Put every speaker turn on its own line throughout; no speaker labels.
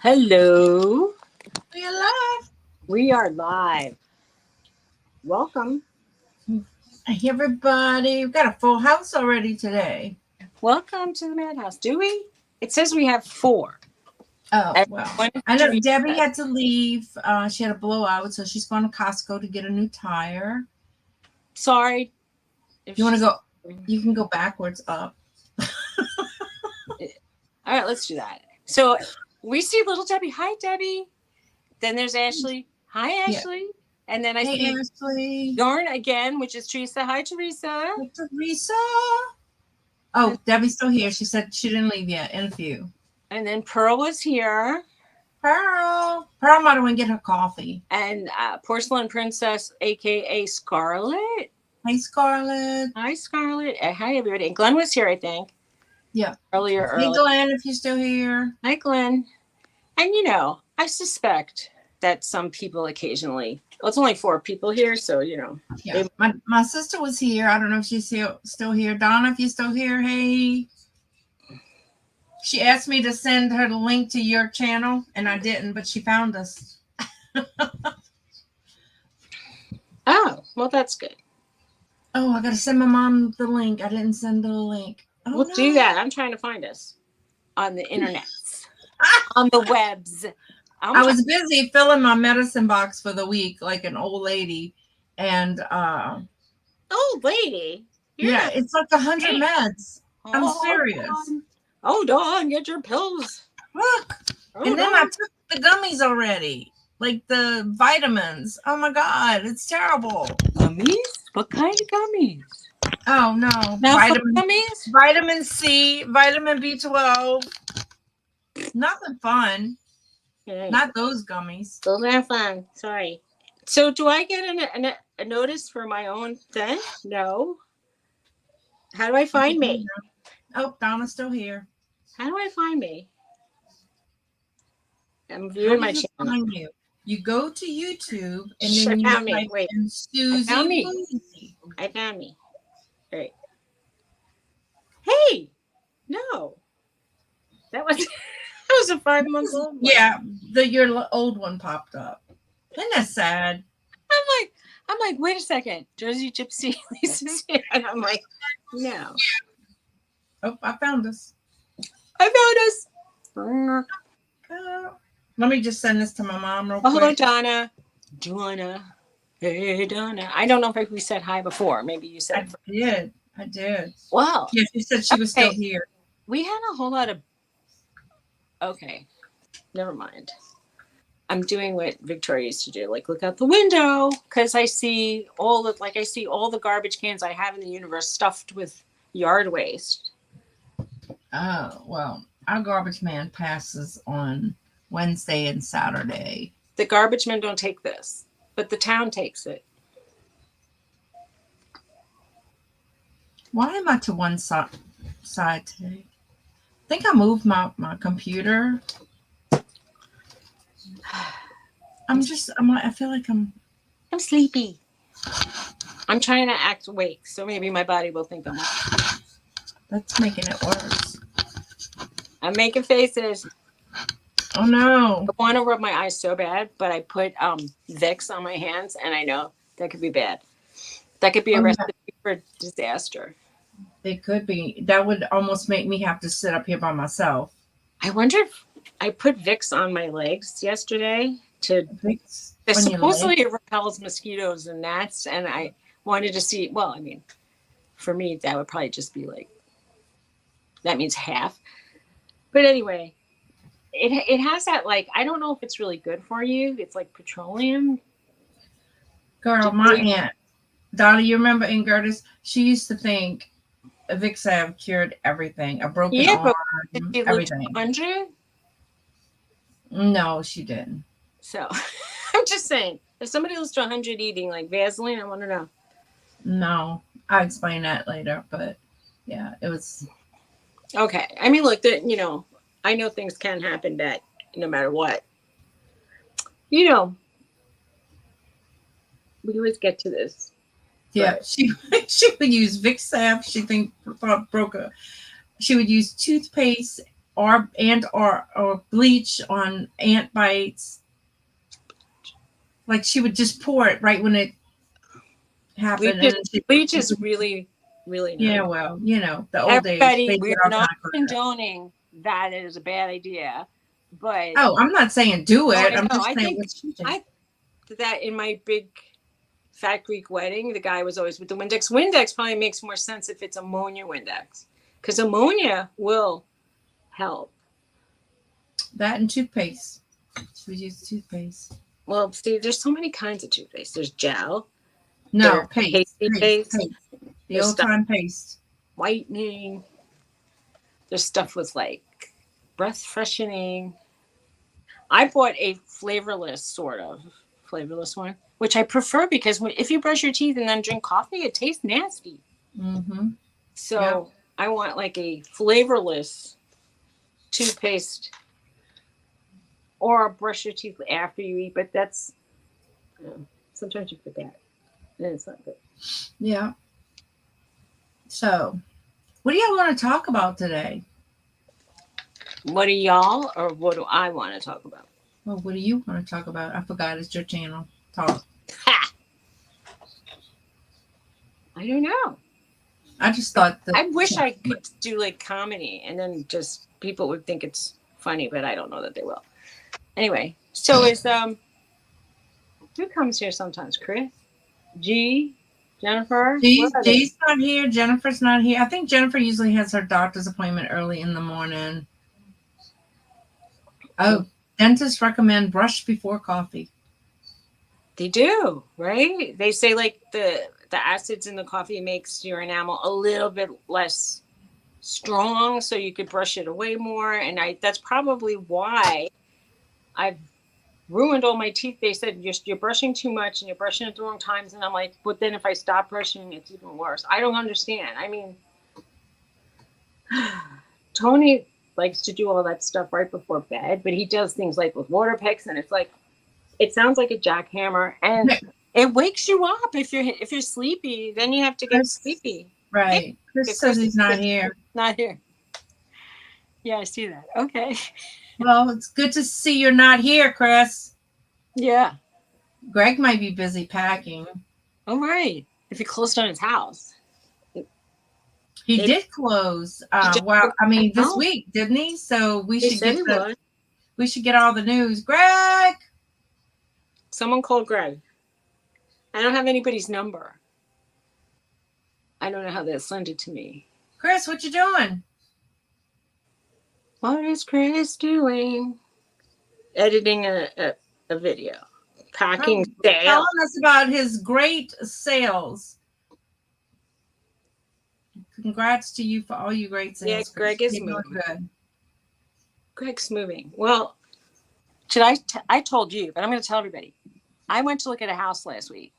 Hello.
We are live.
We are live. Welcome.
Hey, everybody. We've got a full house already today.
Welcome to the Madhouse. Do we? It says we have 4.
Oh, well.
Everyone
I know
is
Debbie had to leave. She had a blowout, so she's going to Costco to get a new tire.
sorry. If
You want to
she's-
go? You can go backwards up.
All right, let's do that. So we see little Debbie. Hi, Debbie. Then there's Ashley. Hi,
Yeah.
Ashley. And then I
Hey,
see
Ashley.
Yarn again, which is Teresa. Hi, Teresa.
Hey, Teresa. Oh, Debbie's still here. She said she didn't leave yet. In a few.
And then Pearl was here.
Pearl might have went get her coffee.
And Porcelain Princess, a.k.a. Scarlet.
Hey, Scarlett.
Hi, Scarlet. Hi, everybody. And Glenn was here, I think.
Yeah.
Earlier.
Hey, Glenn, if you're still here.
Hi, Glenn. And, I suspect that some people occasionally, well, it's only 4 people here, so,
Yeah. My sister was here. I don't know if she's still here. Donna, if you're still here, hey. She asked me to send her the link to your channel, and I didn't, but she found us.
Oh, well, that's good.
Oh, I got to send my mom the link. I didn't send her the link. Oh,
We'll do that. I'm trying to find us on the internet, on the webs.
I was busy filling my medicine box for the week like an old lady. And
old lady?
Yeah, it's like 100 meds. I'm serious.
Hold on, get your pills.
Look. And then I took the gummies already. Like the vitamins. Oh my God, it's terrible.
Gummies? What kind of gummies?
Oh no.
Gummies?
Vitamin C, vitamin B12. Nothing fun.
Okay.
Not those gummies.
Those are fun. Sorry. So do I get a notice for my own thing? No. How do I find me?
Oh, Donna's still here.
How do I find me? I'm viewing my channel.
Find you? You go to YouTube and then you type in Suzy.
I found me. Great. Hey, no, that was a 5-month-old one.
Yeah, your old one popped up. Isn't that sad?
I'm like, wait a second, Jersey Gypsy Lisa's here, and I'm like, no.
Oh, I found us. Let me just send this to my mom real quick.
Hello, Donna. Hey, Donna. I don't know if we said hi before. Maybe you said.
I did.
Wow.
Yeah, she said she was still here.
We had a whole lot of. Okay, never mind. I'm doing what Victoria used to do, like look out the window, because I see all the garbage cans I have in the universe stuffed with yard waste.
Oh, well, our garbage man passes on Wednesday and Saturday.
The garbage men don't take this, but the town takes it.
Why am I to one side today? I think I moved my computer. I feel like I'm
sleepy. I'm trying to act awake, so maybe my body will think I'm awake.
That's making it worse.
I'm making faces.
Oh no.
I want to rub my eyes so bad, but I put Vicks on my hands, and I know that could be bad. That could be a recipe for disaster.
It could be. That would almost make me have to sit up here by myself.
I wonder if I put Vicks on my legs yesterday supposedly it repels mosquitoes and gnats, and I wanted to see. Well, I mean, for me, that would probably just be like that means half. But anyway, it has that I don't know if it's really good for you. It's like petroleum.
Girl, my aunt Donna, you remember Aunt Gertis? She used to think Vicks have cured everything. A broken arm, everything.
100?
No, she didn't.
So, I'm just saying, if somebody was to 100 eating like Vaseline, I want to know.
No, I'll explain that later. But yeah, it was.
Okay. I mean, look, I know things can happen that no matter what. We always get to this.
Yeah, she would use Vicks salve. She would use toothpaste or bleach on ant bites. Like she would just pour it right when it happened, and then
Bleach is really, really nice.
yeah. Well, the old days
Everybody,
they
we're
did all
not
kind of crap.
condoning that it is a bad idea, but
Oh, I'm not saying do it.
I
I'm
know.
just
I
saying
think
what you think.
I that in my big fat Greek wedding, the guy was always with the Windex. Windex probably makes more sense if it's ammonia Windex, because ammonia will help.
That and toothpaste. She would use toothpaste.
Well, see, there's so many kinds of toothpaste. There's gel.
No,
There's
paste.
paste.
The old time paste.
Whitening. There's stuff with like breath freshening. I bought a flavorless one, which I prefer because if you brush your teeth and then drink coffee, it tastes nasty.
Mm-hmm.
So
yep.
I want like a flavorless toothpaste, or brush your teeth after you eat. But that's sometimes you forget, and it's not good.
Yeah. So, what do y'all want to talk about today?
What do y'all, or what do I want to talk about?
Well, what do you want to talk about? I forgot. It's your channel. Talk.
Ha! I don't know.
I just thought that
I wish I could do like comedy, and then just people would think it's funny, but I don't know that they will. Anyway, so is who comes here sometimes? Chris, G, Jennifer.
G's not here. Jennifer's not here. I think Jennifer usually has her doctor's appointment early in the morning. Oh, dentists recommend brush before coffee.
They do, right? They say like the acids in the coffee makes your enamel a little bit less strong, so you could brush it away more. And that's probably why I've ruined all my teeth. They said you're brushing too much and you're brushing at the wrong times. And I'm like, but then if I stop brushing, it's even worse. I don't understand. I mean, Tony likes to do all that stuff right before bed, but he does things like with water picks, and it's like, it sounds like a jackhammer, and it wakes you up if you're sleepy. Then you have to get sleepy.
Right. Chris says he's not here.
Not here. Yeah, I see that. Okay.
Well, it's good to see you're not here, Chris.
Yeah.
Greg might be busy packing.
All right. If he closed on his house.
He did close. Well, I mean, this week, didn't he? So we should get all the news. Greg!
Someone called Greg. I don't have anybody's number. I don't know how they sent it to me.
Chris, what you doing?
What is Chris doing? Editing a video. Packing sales.
Telling us about his great sales. Congrats to you for all your great sales.
Yeah, Greg is moving. Good. Greg's moving. Well, I told you, but I'm going to tell everybody. I went to look at a house last week.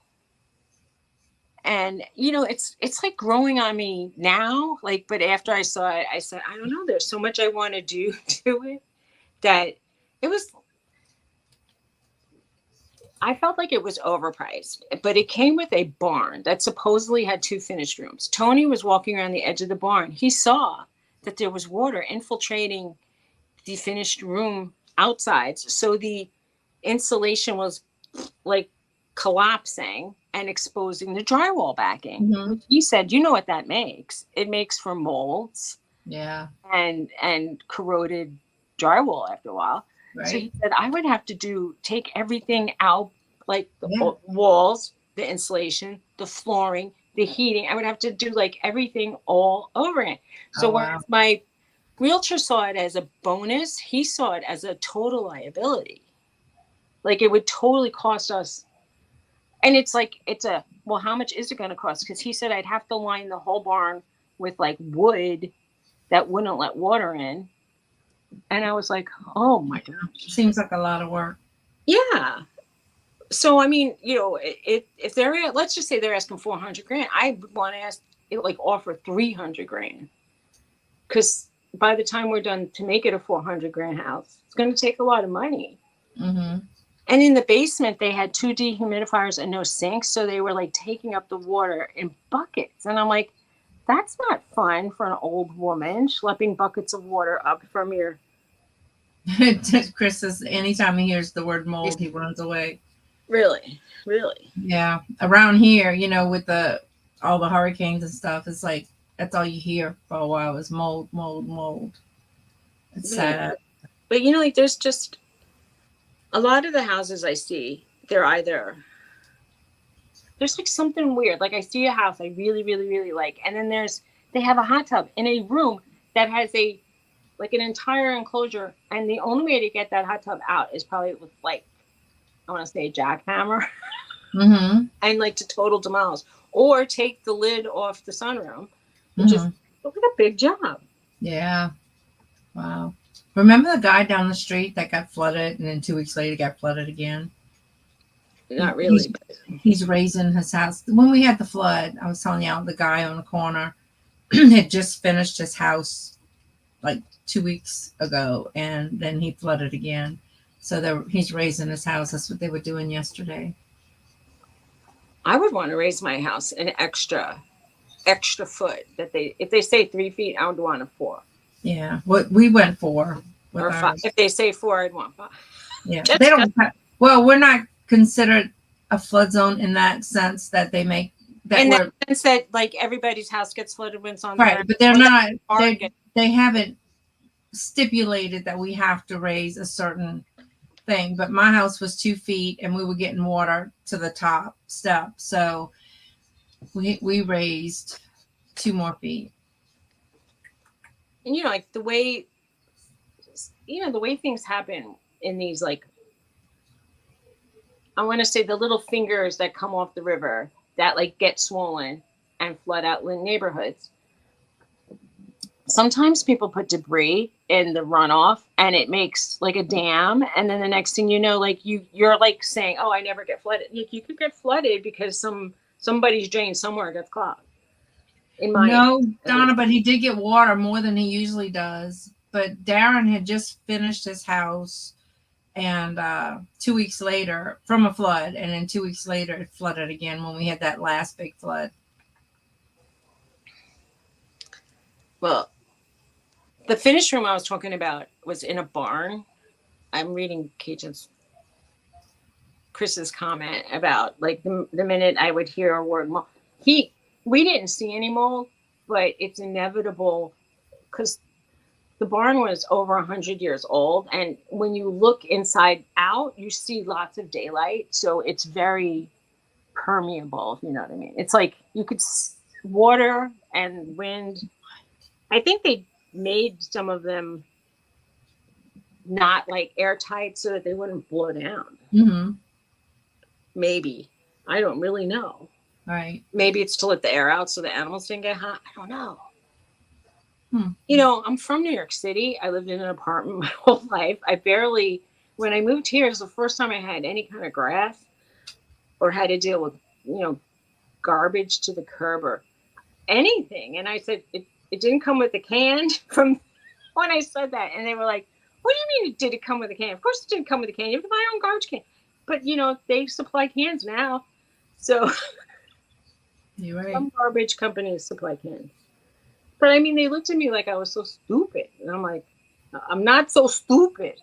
And, it's like growing on me now. Like, but after I saw it, I said, I don't know. There's so much I want to do to it that it was. I felt like it was overpriced, but it came with a barn that supposedly had 2 finished rooms. Tony was walking around the edge of the barn. He saw that there was water infiltrating the finished room outside. So the insulation was like collapsing and exposing the drywall backing.
Mm-hmm.
He said, you know what that makes? It makes for molds.
Yeah.
And corroded drywall after a while. Right. So he said, I would have to take everything out, like the walls, the insulation, the flooring, the heating. I would have to do like everything all over again. So whereas my realtor saw it as a bonus, he saw it as a total liability. Like it would totally cost us. And it's like, well, how much is it going to cost? Because he said I'd have to line the whole barn with like wood that wouldn't let water in. And I was like, oh my gosh.
Seems like a lot of work.
Yeah. So, I mean, if they're, let's just say they're asking $400,000, I would want to ask, offer $300,000. Because by the time we're done to make it a $400,000 house, it's going to take a lot of money.
Mm-hmm.
And in the basement, they had 2 dehumidifiers and no sinks. So they were like taking up the water in buckets. And I'm like, That's not fun for an old woman, schlepping buckets of water up from your.
Chris says anytime he hears the word mold, he runs away.
Really? Really?
Yeah. Around here, with all the hurricanes and stuff, it's like that's all you hear for a while is mold, mold, mold. It's sad.
But like there's just a lot of the houses I see, they're either there's like something weird. Like I see a house I really, really, really like, and then they have a hot tub in a room that has an entire enclosure, and the only way to get that hot tub out is probably with I want to say a jackhammer, and to total demolish or take the lid off the sunroom. It just looked like a big job.
Yeah. Wow. Remember the guy down the street that got flooded, and then 2 weeks later got flooded again?
Not really.
He's raising his house. When we had the flood, I was telling you, the guy on the corner had just finished his house 2 weeks ago, and then he flooded again. So he's raising his house. That's what they were doing yesterday.
I would want to raise my house an extra foot. If they say 3 feet, I would want a 4.
Yeah, what we went for.
Or 5. If they say 4, I'd want 5.
Yeah, they don't. We're not considered a flood zone in that sense that they make that.
In that sense that everybody's house gets flooded when it's on
right, but they're not. They haven't stipulated that we have to raise a certain thing. But my house was 2 feet, and we were getting water to the top step, so we raised 2 more feet.
And the way things happen in these I want to say the little fingers that come off the river that get swollen and flood out neighborhoods. Sometimes people put debris in the runoff and it makes a dam, and then the next thing you know, you're saying, "Oh, I never get flooded." You could get flooded because somebody's drain somewhere gets clogged.
No, Donna, but he did get water more than he usually does. But Darren had just finished his house, and 2 weeks later from a flood, and then 2 weeks later it flooded again when we had that last big flood.
Well, the finished room I was talking about was in a barn. I'm reading Chris's comment about the minute I would hear a word mold. We didn't see any mold, but it's inevitable because the barn was over 100 years old, and when you look inside out, you see lots of daylight, so it's very permeable, if you know what I mean. It's you could water and wind. I think they made some of them not airtight so that they wouldn't blow down. Maybe. I don't really know.
Right.
Maybe it's to let the air out so the animals didn't get hot. I don't know. I'm from New York City. I lived in an apartment my whole life. When I moved here, it was the first time I had any kind of grass or had to deal with, garbage to the curb or anything. And I said, it didn't come with a can from when I said that. And they were like, "What do you mean did it come with a can?" Of course it didn't come with a can. You have to buy your own garbage can. But, they supply cans now. So
you're right.
Some garbage companies supply cans. But I mean, they looked at me like I was so stupid. And I'm like, I'm not so stupid.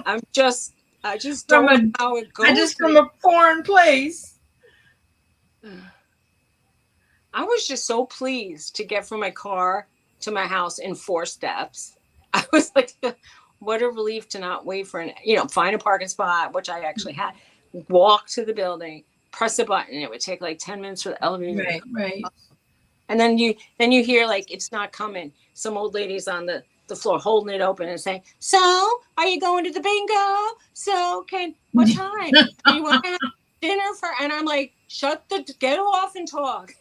I just don't know how it goes.
I just from a foreign place.
I was just so pleased to get from my car to my house in 4 steps. I was like, what a relief to not wait for find a parking spot, which I actually had, walk to the building, press a button. It would take 10 minutes for the elevator.
Right.
And then you hear it's not coming. Some old ladies on the floor holding it open and saying, "So, are you going to the bingo? So, what time? Do you want to have dinner for?" And I'm like, get off and talk.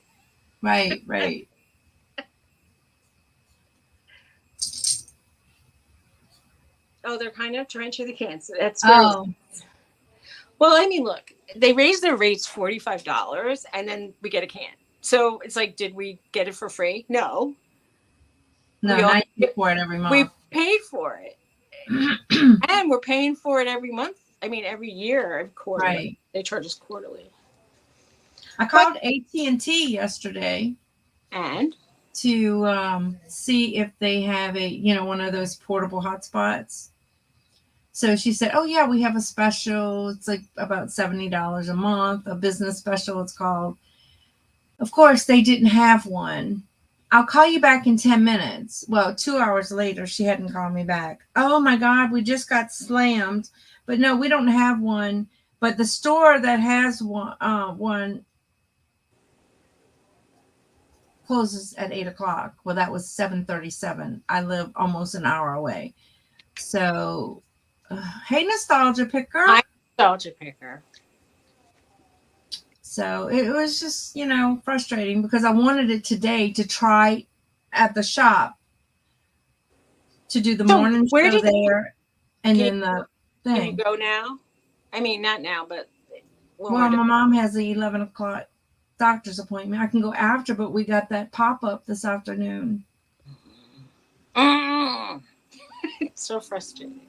Right.
Oh, they're kind of trying to the cans. That's well, I mean, look, they raised their rates $45 and then we get a can. So it's did we get it for free? No.
No, I pay for it every month.
We paid for it. And we're paying for it every month. I mean, every year, every quarter.
Right.
They charge us quarterly.
I called AT&T yesterday
And
to see if they have one of those portable hotspots. So she said, "Oh yeah, we have a special. It's like about $70 a month, a business special it's called." Of course, they didn't have one. "I'll call you back in 10 minutes." Well, 2 hours later, she hadn't called me back. "Oh my God, we just got slammed. But no, we don't have one. But the store that has one closes at 8 o'clock." Well, that was 7:37. I live almost an hour away. So, hey, nostalgia picker.
I'm nostalgia picker.
So it was just, frustrating because I wanted it today to try at the shop to do the morning show there and then the thing.
Can you go now? I mean, not now, but
well, my mom has the 11 o'clock doctor's appointment. I can go after, but we got that pop-up this afternoon.
It's so frustrating.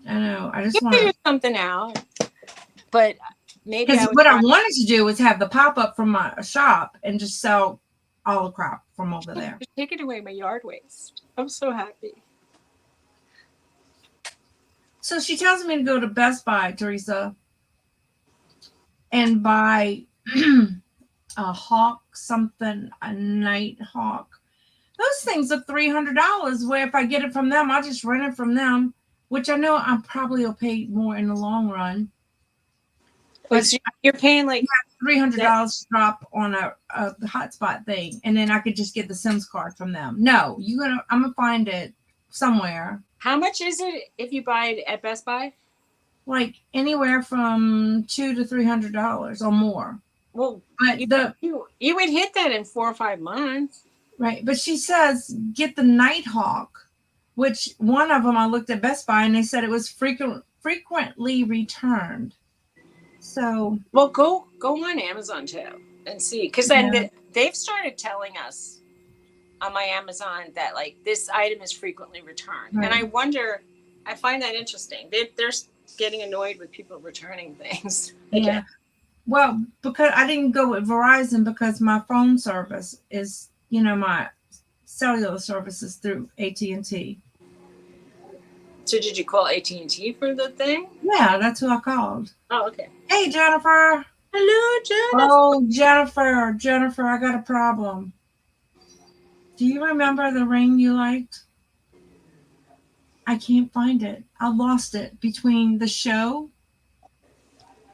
I know. I just want to
figure something out, but maybe
what I wanted to do was have the pop-up from my shop and just sell all the crap from over there.
You're taking away my yard waste. I'm so happy.
So she tells me to go to Best Buy, Teresa, and buy a hawk something, a night hawk. Those things are $300. Where if I get it from them, I'll just rent it from them, which I know I probably will pay more in the long run.
But you're paying like
$300 drop on a hotspot thing, and then I could just get the Sims card from them. No, I'm gonna find it somewhere.
How much is it if you buy it at Best Buy?
Like anywhere from $200 to $300 or more.
Well, but you would hit that in 4 or 5 months,
right? But she says get the Nighthawk, which one of them I looked at Best Buy and they said it was frequently returned. So
well, go on Amazon too and see, because then they've started telling us on my Amazon that like this item is frequently returned, right. And I wonder, I find that interesting. They're getting annoyed with people returning things.
Yeah. Well, because I didn't go with Verizon because my phone service is, my cellular service is through AT&T.
So did you call AT&T for the thing?
Yeah, that's who I called.
Oh, okay.
Hey, Jennifer.
Hello, Jennifer.
Oh, Jennifer, I got a problem. Do you remember the ring you liked? I can't find it. I lost it between the show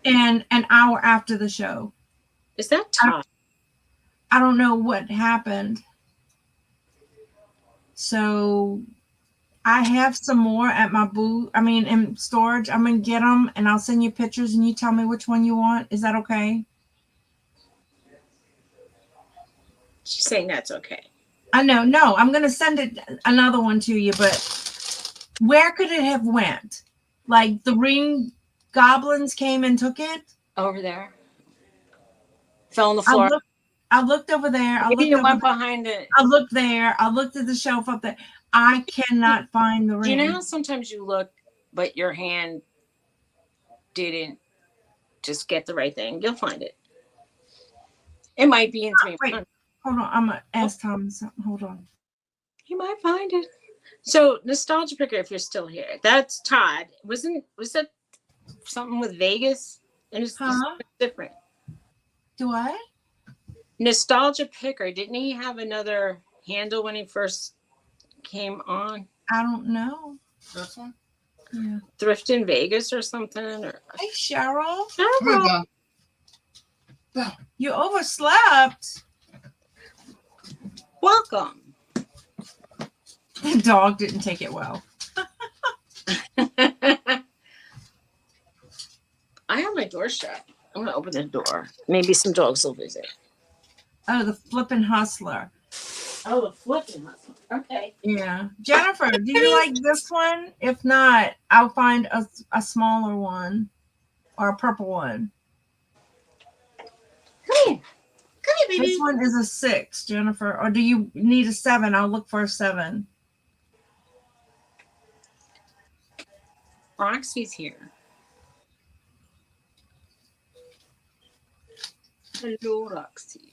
and an hour after the show.
Is that tough?
I don't know what happened. So I have some more at my booth. In storage. I'm going to get them and I'll send you pictures and you tell me which one you want. Is that okay?
She's saying that's okay.
I know. No, I'm going to send another one to you, but where could it have went? Like the ring goblins came and took it?
Over there. Fell on the floor.
I looked over there.
Maybe you went behind it.
I looked there. I looked at the shelf up there. I cannot find the ring.
Do you know how sometimes you look, but your hand didn't just get the right thing? You'll find it. It might be in 3 months.
Hold on. I'm going to ask Tom something. Hold on.
You might find it. So, nostalgia picker, if you're still here, that's Todd. Was that something with Vegas? And it's different.
Do I?
Nostalgia picker. Didn't he have another handle when he first came on?
I don't know.
This one?
Yeah.
Thrift in Vegas or something? Or...
Hey, Cheryl.
Cheryl.
You overslept.
Welcome.
The dog didn't take it well.
I have my door shut. I'm going to open the door. Maybe some dogs will visit.
Oh, the flippin' hustler.
Oh, the flippin' hustler. Okay.
Yeah. Jennifer, do you like this one? If not, I'll find a smaller one or a purple one.
Come here. Come here, baby.
This one is a 6, Jennifer. Or do you need a 7? I'll look for a 7.
Roxy's here. Hello, Roxy.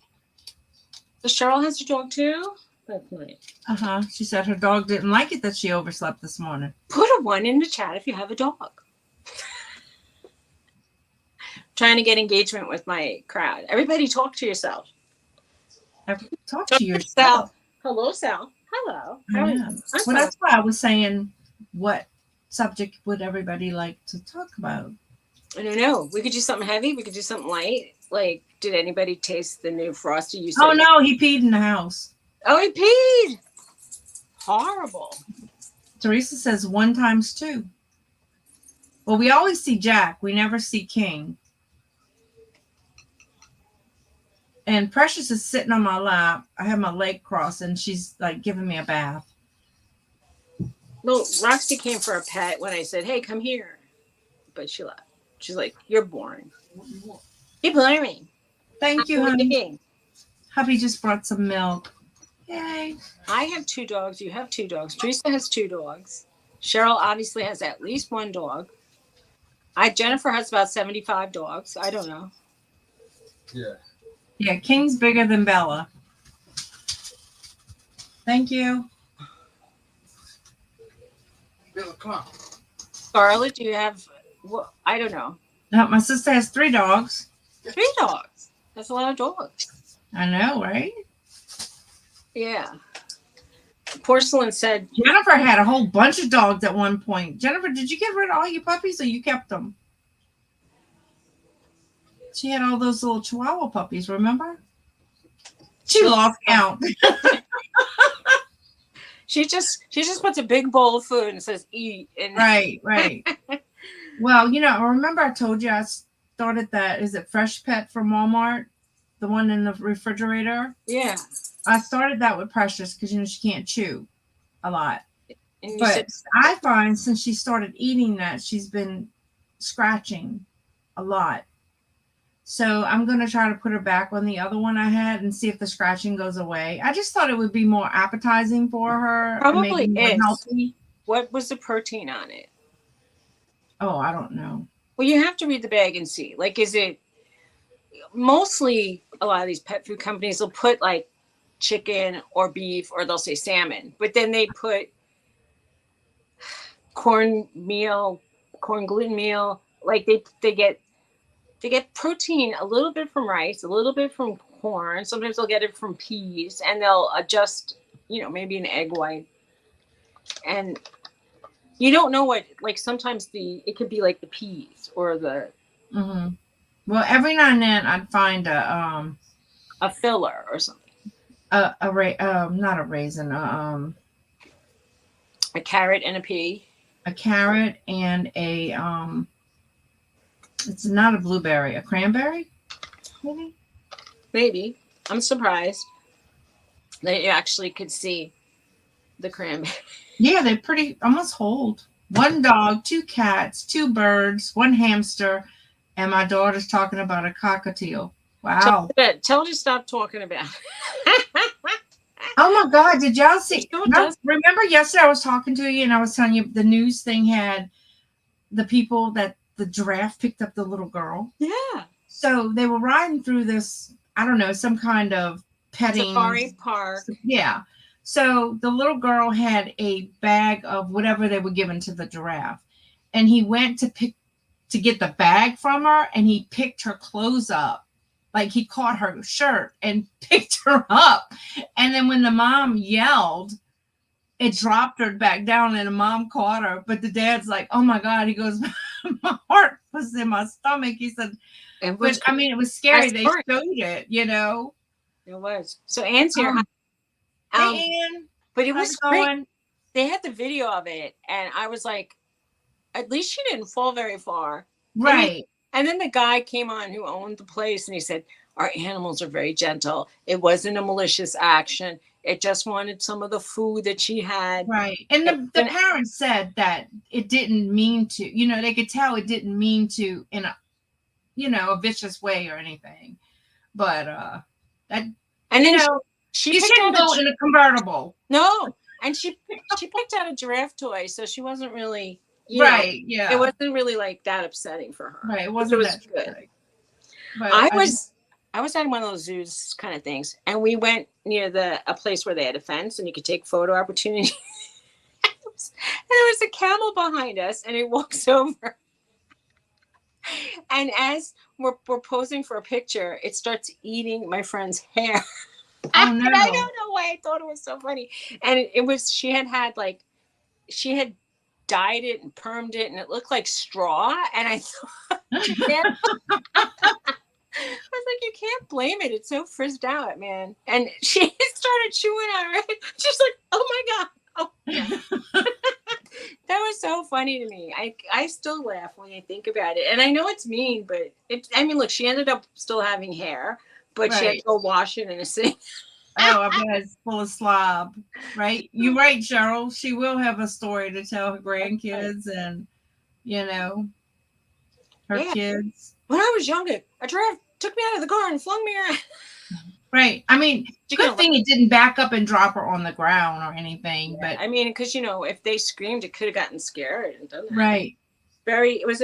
So Cheryl has a dog too? That's nice.
She said her dog didn't like it that she overslept this morning.
Put a 1 in the chat if you have a dog. Trying to get engagement with my crowd. Everybody talk to yourself.
Talk to yourself.
Hello, Sal. Hello.
Well, that's why I was saying, what subject would everybody like to talk about?
I don't know. We could do something heavy. We could do something light. Like, did anybody taste the new Frosty? You said,
oh no, he peed in the house.
Oh, he peed. Horrible.
Teresa says 1 times 2. Well, we always see Jack. We never see King. And Precious is sitting on my lap. I have my leg crossed, and she's like giving me a bath.
Well, Roxy came for a pet when I said, hey, come here. But she left. She's like, you're boring. You're boring.
Thank you, honey. Hubby just brought some milk. Yay.
I have 2 dogs. You have 2 dogs. Teresa has 2 dogs. Cheryl obviously has at least 1 dog. Jennifer has about 75 dogs. I don't know.
Yeah.
Yeah, King's bigger than Bella. Thank you.
Bella, come on.
Scarlett, do you have, well, I don't know.
No, my sister has 3 dogs.
3 dogs. That's a lot of dogs.
I know, right?
Yeah. Porcelain said
Jennifer had a whole bunch of dogs at one point. Jennifer, did you get rid of all your puppies or you kept them? She had all those little Chihuahua puppies, remember? She lost count.
She just puts a big bowl of food and says eat. And
Right. Well, remember I told you I started that, is it Fresh Pet from Walmart? The one in the refrigerator?
Yeah.
I started that with Precious because, she can't chew a lot.
And
But I find since she started eating that, she's been scratching a lot. So I'm going to try to put her back on the other one I had and see if the scratching goes away. I just thought it would be more appetizing for her.
Probably
maybe more healthy.
What was the protein on it?
Oh, I don't know.
Well, you have to read the bag and see. Like, is it mostly a lot of these pet food companies will put like chicken or beef or they'll say salmon, but then they put corn gluten meal. Like they get protein a little bit from rice, a little bit from corn. Sometimes they'll get it from peas, and they'll adjust, maybe an egg white. And you don't know what, like sometimes it could be like the peas or the.
Mm-hmm. Well, every now and then I'd find a
filler or something.
Not a raisin. A
carrot and a pea.
A carrot and a it's not a blueberry, a cranberry, maybe.
Maybe. I'm surprised that you actually could see the cranberry.
Yeah, they're pretty almost whole. 1 dog, 2 cats, 2 birds, 1 hamster, and my daughter's talking about a cockatiel. Wow.
Tell her to stop talking about it.
Oh my God, did y'all see? Remember yesterday I was talking to you and I was telling you the news thing had the people that the giraffe picked up the little girl.
Yeah.
So they were riding through this, I don't know, some kind of petting
safari park.
Yeah. So the little girl had a bag of whatever they were giving to the giraffe. And he went to get the bag from her and he picked her clothes up. Like he caught her shirt and picked her up. And then when the mom yelled, it dropped her back down and the mom caught her. But the dad's like, oh my God. He goes, my heart was in my stomach. He said, it was scary. They showed it,
It was. So Anne's here.
Hey, Anne.
But it was great. They had the video of it. And I was like, at least she didn't fall very far.
Right.
And then the guy came on who owned the place and he said, our animals are very gentle. It wasn't a malicious action. It just wanted some of the food that she had.
Right. And the parents said that it didn't mean to, they could tell it didn't mean to in a vicious way or anything. But that, and then she shouldn't go in a convertible.
No. And she picked out a giraffe toy. So she wasn't really,
yeah.
It wasn't really like that upsetting for her.
Right. It wasn't
good.
But
I was at one of those zoos kind of things, and we went near a place where they had a fence and you could take photo opportunity. And there was a camel behind us, and it walks over. And as we're posing for a picture, it starts eating my friend's hair.
Oh no!
And I don't know why I thought it was so funny. And it was she had dyed it and permed it, and it looked like straw. And I thought, you can't. I was like, you can't blame it. It's so frizzed out, man. And she started chewing on it. She's like, oh my God. Oh, yeah. That was so funny to me. I still laugh when I think about it. And I know it's mean, but look, she ended up still having hair, but she had to go wash it in a sink.
Oh, I bet it's full of slob, right? You're right, Cheryl. She will have a story to tell her grandkids and, her kids.
When I was younger, a giraffe took me out of the car and flung me around.
Right. I mean, good thing it didn't back up and drop her on the ground or anything.
Yeah,
but
because if they screamed, it could have gotten scared and done that.
Right.
It was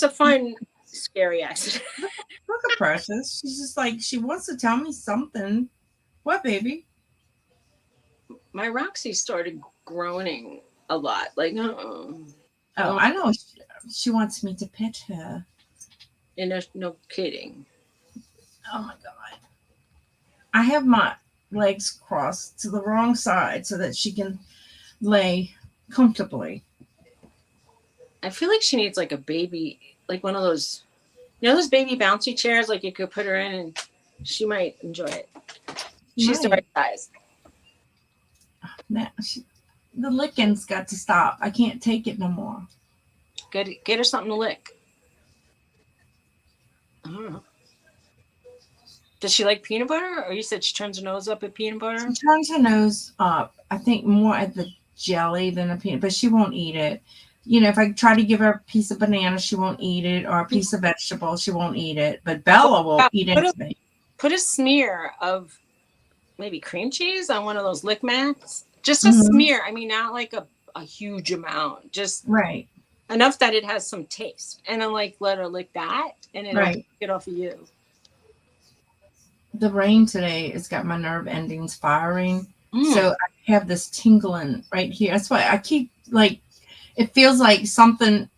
a fun, scary accident.
Look at Precious. She's just like, she wants to tell me something. What, baby?
My Roxy started groaning a lot. Like,
oh, I know. She wants me to pet her.
And no kidding.
Oh my God. I have my legs crossed to the wrong side so that she can lay comfortably.
I feel like she needs like a baby, like one of those, those baby bouncy chairs, like you could put her in and she might enjoy it. She's the right size.
The licking's got to stop. I can't take it no more.
Get her something to lick. I don't know. Does she like peanut butter? Or you said she turns her nose up at peanut butter?
She turns her nose up, I think, more at the jelly than a peanut, but she won't eat it. If I try to give her a piece of banana, she won't eat it, or a piece of vegetable, she won't eat it. But Bella will eat anything.
Put a smear of maybe cream cheese on one of those lick mats. Just a smear. Not like a huge amount. Just
right.
Enough that it has some taste. And then let her lick that, and it'll get off of you.
The rain today has got my nerve endings firing. So I have this tingling right here. That's why I keep it feels like something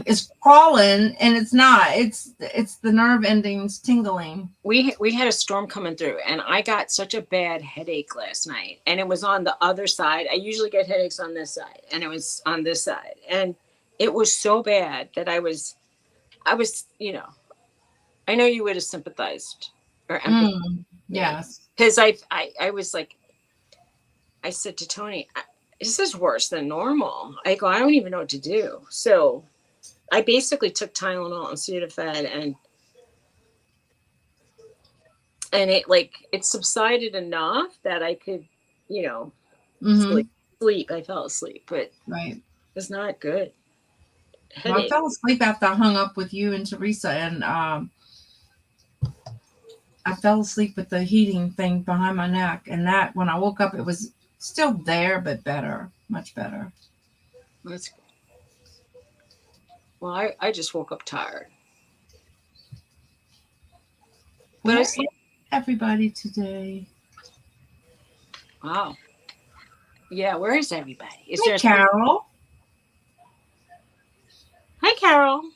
is crawling, and it's not. It's the nerve endings tingling.
We had a storm coming through, and I got such a bad headache last night, and it was on the other side. I usually get headaches on this side, and it was on this side, and it was so bad that I was, I know you would have sympathized or empathized.
Yes.
Because I was like, I said to Tony, this is worse than normal. I go, I don't even know what to do. So I basically took Tylenol and Sudafed, and it subsided enough that I could, sleep. I fell asleep, but it's not good.
Well, I fell asleep after I hung up with you and Teresa, and I fell asleep with the heating thing behind my neck, and that when I woke up, it was still there, but better, much better.
That's good. Well, I just woke up tired.
But I see everybody today.
Wow. Yeah, where is everybody? Is
there Carol?
Hi, Carol.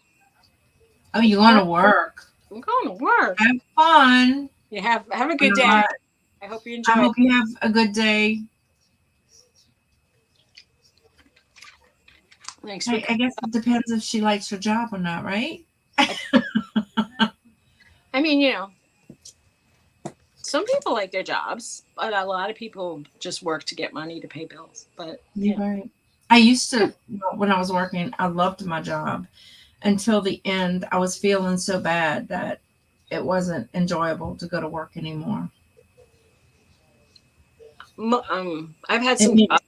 Oh, you're going to work.
I'm going to work.
Have fun.
You have a good day. I hope you enjoy.
I hope you have a good day.
Thanks.
I guess it depends if she likes her job or not, right?
Some people like their jobs, but a lot of people just work to get money to pay bills. But
right. I used to, when I was working, I loved my job until the end. I was feeling so bad that it wasn't enjoyable to go to work anymore.
I've had some jobs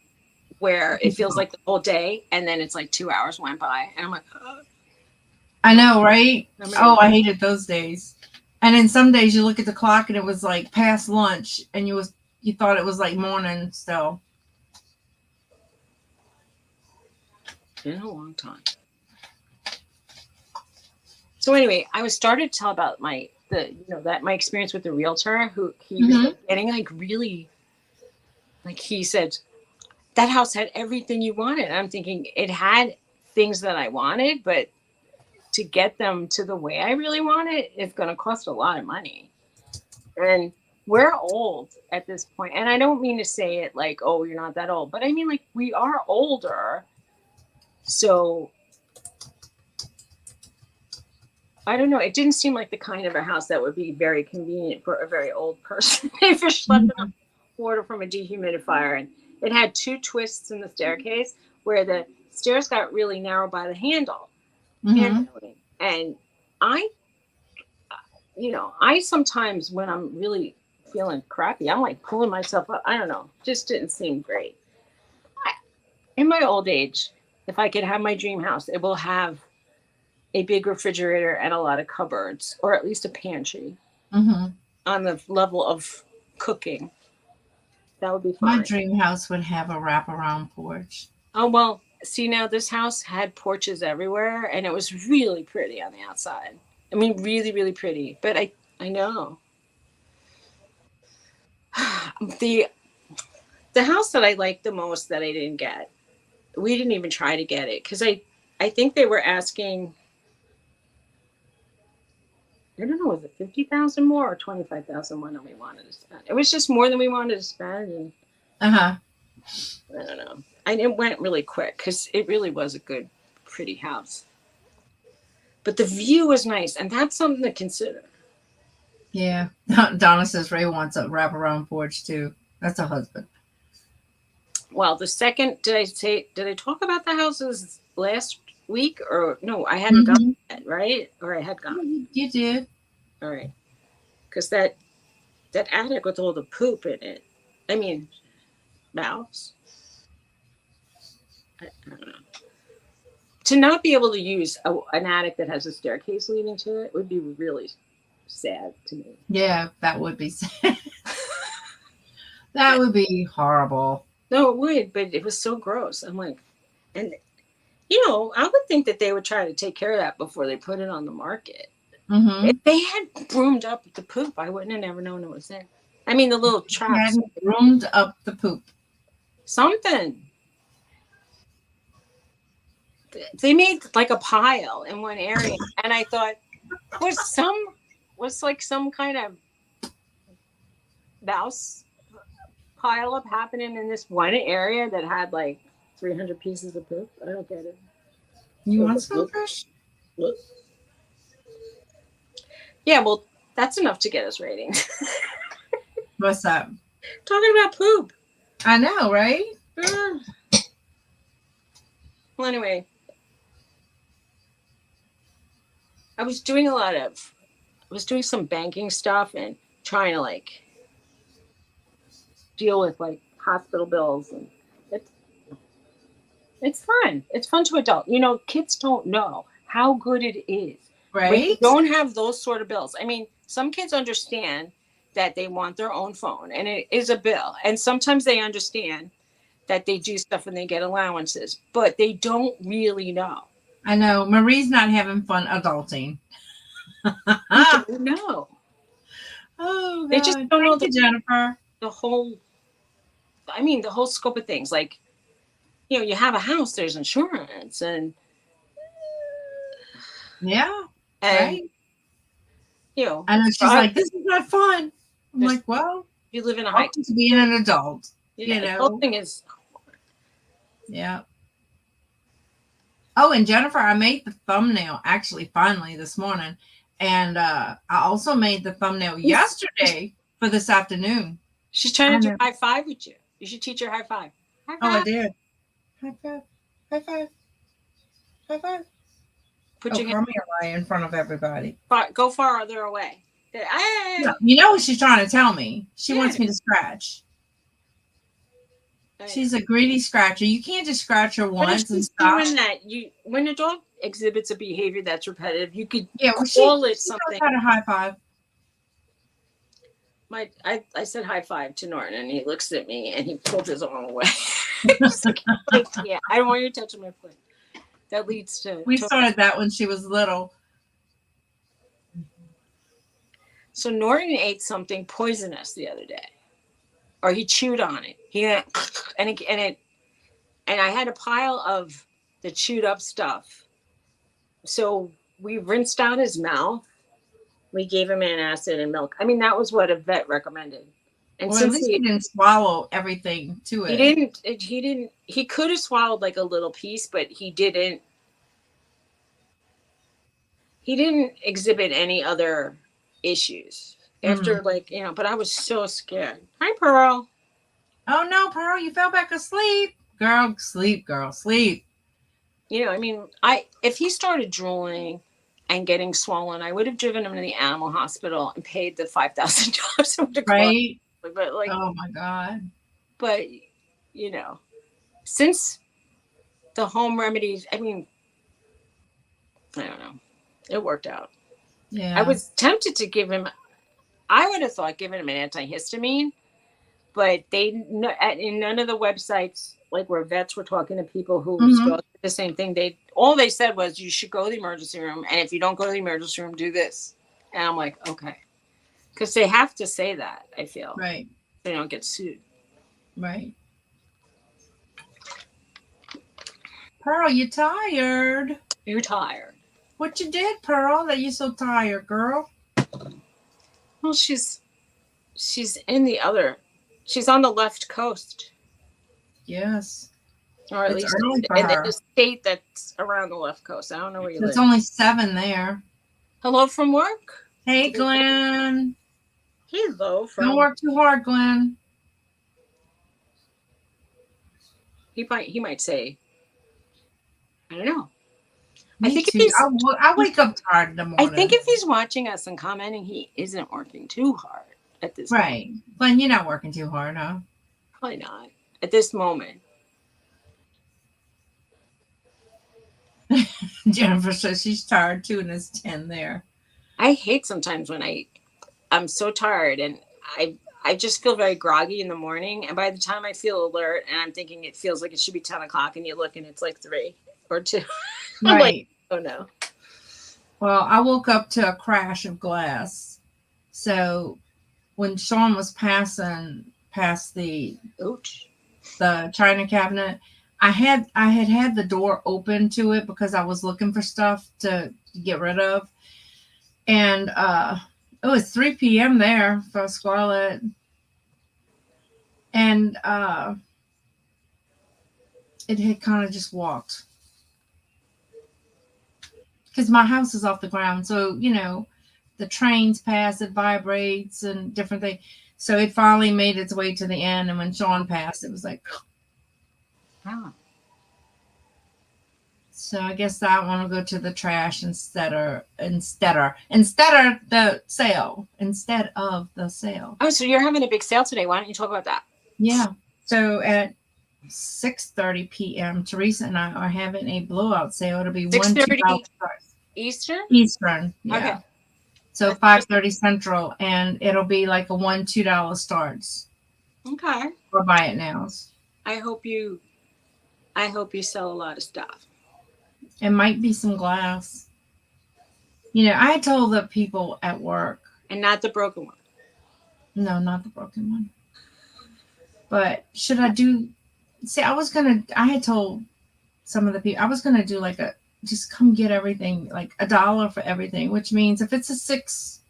where it feels like the whole day, and then it's like 2 hours went by, and I'm like, oh.
I know, right? I hated those days. And then some days you look at the clock and it was like past lunch, and you thought it was like morning still.
Been a long time. So anyway, I was started to tell about my experience with the realtor who he was getting like really, like he said, that house had everything you wanted. And I'm thinking it had things that I wanted, but to get them to the way I really want it, it's going to cost a lot of money. And we're old at this point. And I don't mean to say it like, oh, you're not that old, but I mean, like, we are older. So I don't know. It didn't seem like the kind of a house that would be very convenient for a very old person. If you're schlepping up water from a dehumidifier, and it had 2 twists in the staircase where the stairs got really narrow by the handle. And I sometimes when I'm really feeling crappy, I'm like pulling myself up. I don't know. Just didn't seem great. In my old age, if I could have my dream house, it will have a big refrigerator and a lot of cupboards, or at least a pantry on the level of cooking. That would be fine.
My dream house would have a wraparound porch.
Oh, well, see, now this house had porches everywhere, and it was really pretty on the outside. I mean, really, really pretty. But I know. The house that I liked the most that I didn't get, we didn't even try to get it, because I think they were asking, I don't know, was it 50,000 more or 25,000 more than we wanted to spend? It was just more than we wanted to spend. And I don't know. And it went really quick because it really was a good, pretty house. But the view was nice, and that's something to consider.
Yeah. Donna says Ray wants a wraparound porch too. That's a husband.
Well, the second, did I talk about the houses last week? Or no, I hadn't gone yet, right? Or I had gone.
You did.
All right. Because that attic with all the poop in it, I mean, mouse. I don't know. To not be able to use an attic that has a staircase leading to it would be really sad to me.
Yeah, that would be sad. That would be horrible.
No, it would, but it was so gross. I'm like, and I would think that they would try to take care of that before they put it on the market. If they had broomed up the poop, I wouldn't have never known it was there. I mean, the little traps.
Broomed up the poop.
Something. They made like a pile in one area, and I thought, was like some kind of mouse pile up happening in this one area that had like 300 pieces of poop. I don't get it.
You want some fish?
Yeah, well, that's enough to get us ratings.
What's that?
Talking about poop.
I know, right?
Well, anyway, I was doing some banking stuff and trying to like deal with like hospital bills, and it's fun. It's fun to adult. Kids don't know how good it is.
Right.
When you don't have those sort of bills. I mean, some kids understand that they want their own phone and it is a bill. And sometimes they understand that they do stuff when they get allowances, but they don't really know.
I know. Marie's not having fun adulting.
No.
Oh, God.
They just don't know
Jennifer.
The whole scope of things. Like, you have a house, there's insurance and
yeah.
And,
right. I know she's like, this is not fun. I'm like, well,
you live in a high
to being an adult.
The whole thing is.
Yeah. Oh, and Jennifer, I made the thumbnail actually finally this morning. And I also made the thumbnail yesterday for this afternoon.
She's trying to do high five with you. You should teach her high five. High five.
Oh, I did. High five. High five. High five.
Put your hand
in front of everybody.
Go farther away.
No, you know what she's trying to tell me? She wants me to scratch. She's a greedy scratcher. You can't just scratch her once and stop.
Doing that, when a dog exhibits a behavior that's repetitive, you could
call
it something.
She knows how to high five.
I said high five to Norton, and he looks at me and he pulled his arm away. Yeah, I don't want you touching my foot. That leads to.
We started that when she was little.
So Norton ate something poisonous the other day, or he chewed on it. He went, and I had a pile of the chewed up stuff. So we rinsed out his mouth. We gave him antacid and milk. I mean, that was what a vet recommended. And
Well, at
since
least he didn't swallow everything to it.
He could have swallowed like a little piece, but he didn't exhibit any other issues after but I was so scared. Hi, Pearl.
Oh no, Pearl, you fell back asleep. Girl, sleep, girl, sleep.
I mean, if he started drooling and getting swollen, I would have driven him to the animal hospital and paid the $5,000.
Right?
But
oh my God.
But since the home remedies, I mean, I don't know, it worked out.
Yeah.
I was tempted to give him. I would have thought giving him an antihistamine, but in none of the websites, like where vets were talking to people who did the same thing, all they said was you should go to the emergency room, and if you don't go to the emergency room, do this. And I'm like, okay, because they have to say that. I feel
right.
They don't get sued.
Right. Pearl, you tired?
You're tired.
What you did, Pearl, that you so tired, girl?
Well, she's in the other. She's on the left coast.
Yes.
Or at least in the state that's around the left coast. I don't know where you live.
It's only 7 there.
Hello from work.
Hey, Glenn.
Hello from.
Don't work too hard, Glenn.
He might say, I don't know.
Me
I think
too.
if he's,
I wake up tired in the morning.
I think if he's watching us and commenting, he isn't working too hard at this
right.
moment.
Glenn, you're not working too hard, huh?
Probably not at this moment.
Jennifer says she's tired too, and it's 10 there.
I hate sometimes when I'm so tired and I just feel very groggy in the morning, and by the time I feel alert and I'm thinking it feels like it should be 10 o'clock, and you look and it's like 3 or 2. I'm
right.
like, oh no.
Well, I woke up to a crash of glass. So when Sean was passing past the china cabinet, I had the door open to it because I was looking for stuff to get rid of. And it was 3 p.m. there for Scarlett. And it had kind of just walked. Because my house is off the ground. So, the trains pass, it vibrates and different things. So it finally made its way to the end. And when Sean passed, it was like,
oh.
So I guess I want to go to the trash instead of the sale.
Oh, so you're having a big sale today. Why don't you talk about that?
Yeah. So at 6:30 p.m., Teresa and I are having a blowout sale. It'll be $1-2
Eastern.
Yeah.
Okay.
So 5:30 Central, and it'll be like a $1-2 starts.
Okay.
Or buy it now.
I hope you sell a lot of stuff.
It might be some glass. I told the people at work.
And not the broken one.
No, not the broken one. But should I do... See, I had told some of the people, I was going to do just come get everything, like $1 for everything, which means if it's a 6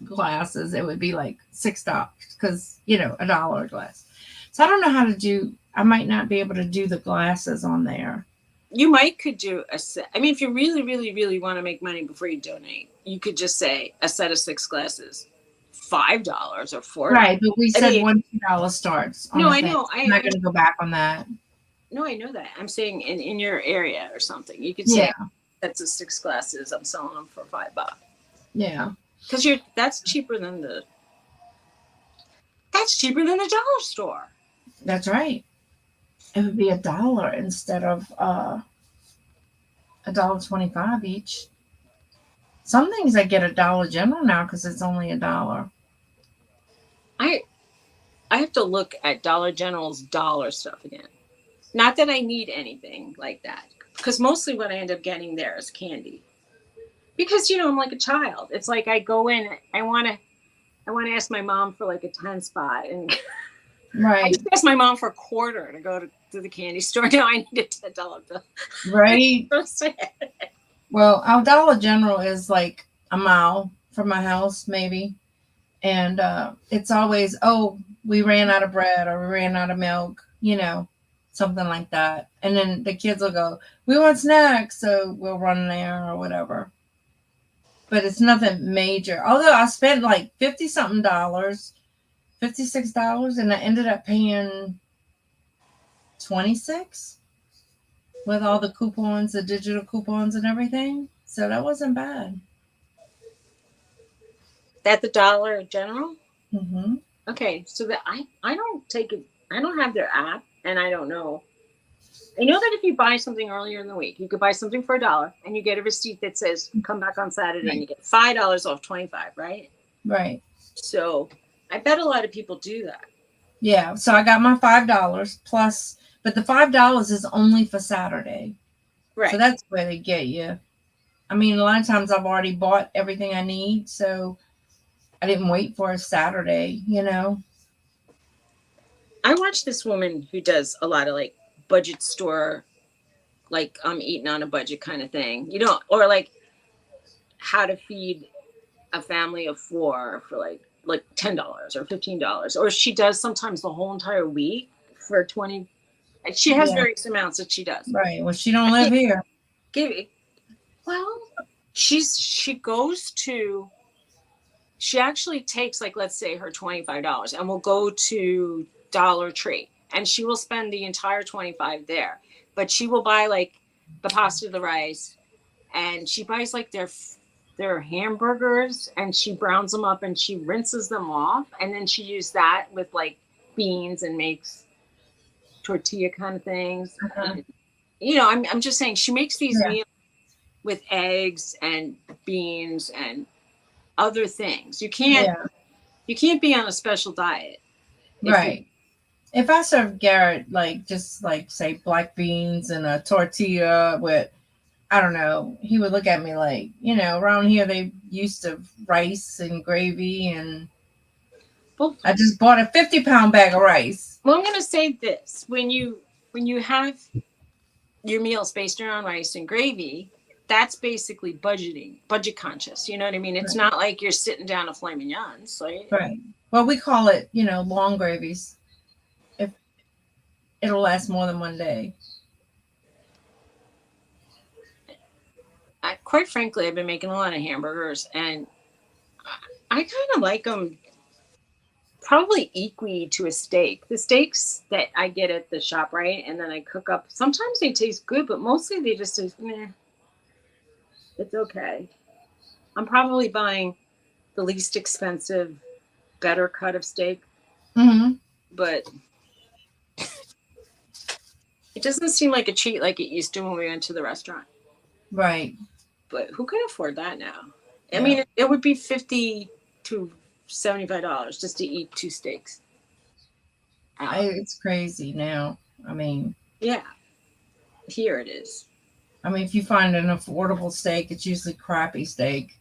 glasses, it would be like $6 because, $1 a glass. So I don't know how to do... I might not be able to do the glasses on there.
You could do a set. I mean, if you really, really, really want to make money before you donate, you could just say a set of 6 glasses, $5 or $4.
Right, but we said $1-2 starts.
No, I know.
I'm not going to go back on that.
No, I know that. I'm saying in your area or something, you could say that's a 6 glasses. I'm selling them for $5.
Yeah,
because that's cheaper than the dollar store.
That's right. It would be $1 instead of $1.25 each. Some things I get at Dollar General now because it's only $1.
I have to look at Dollar General's dollar stuff again. Not that I need anything like that, because mostly what I end up getting there is candy. Because I'm like a child. It's like I go in, I want to ask my mom for like a 10 spot, and I
Right.
just asked my mom for a quarter to go to the candy store. Now I need a $10 bill.
Right.
So sad.
Well, our Dollar General is like a mile from my house, maybe. And it's always, oh, we ran out of bread or we ran out of milk, something like that. And then the kids will go, we want snacks. So we'll run there or whatever. But it's nothing major. Although I spent like 50 something dollars, $56, and I ended up paying 26 with all the coupons, the digital coupons and everything. So that wasn't bad.
At the Dollar General?
Mm-hmm.
Okay, so that I don't take it. I don't have their app, and I don't know. I know that if you buy something earlier in the week, you could buy something for $1, and you get a receipt that says "Come back on Saturday," and you get $5 off 25, right?
Right.
So I bet a lot of people do that.
Yeah. So I got my $5 plus, but the $5 is only for Saturday.
Right.
So that's where they get you. I mean, a lot of times I've already bought everything I need, so I didn't wait for a Saturday,
I watch this woman who does a lot of like budget store, like I'm eating on a budget kind of thing, or like how to feed a family of 4 for like $10 or $15, or she does sometimes the whole entire week for 20. She has various amounts that she does.
Right. Well, she don't live here.
Well, she actually takes, like, let's say her $25 and will go to Dollar Tree, and she will spend the entire 25 there, but she will buy like the pasta, the rice, and she buys like their hamburgers, and she browns them up and she rinses them off, and then she uses that with like beans and makes tortilla kind of things.
Uh-huh.
And, I'm just saying she makes these meals with eggs and beans and other things. You can't be on a special diet.
Right. If I serve Garrett just say black beans and a tortilla with, I don't know, he would look at me like, around here they used to rice and gravy, and I just bought a 50-pound bag of rice.
Well, I'm going to say this. When you have your meals based around rice and gravy, that's basically budget conscious. You know what I mean? It's not like you're sitting down a filet mignon.
Right. Well, we call it, long gravies. If it'll last more than one day.
Quite frankly, I've been making a lot of hamburgers, and I kind of like them probably equally to a steak. The steaks that I get at the shop, right, and then I cook up, sometimes they taste good, but mostly they just taste meh. It's okay. I'm probably buying the least expensive, better cut of steak.
Mm-hmm.
But it doesn't seem like a treat like it used to when we went to the restaurant.
Right.
But who can afford that now? I mean, it would be $50 to $75 just to eat 2 steaks.
It's crazy now. I mean,
yeah, here it is.
I mean, if you find an affordable steak, it's usually crappy steak.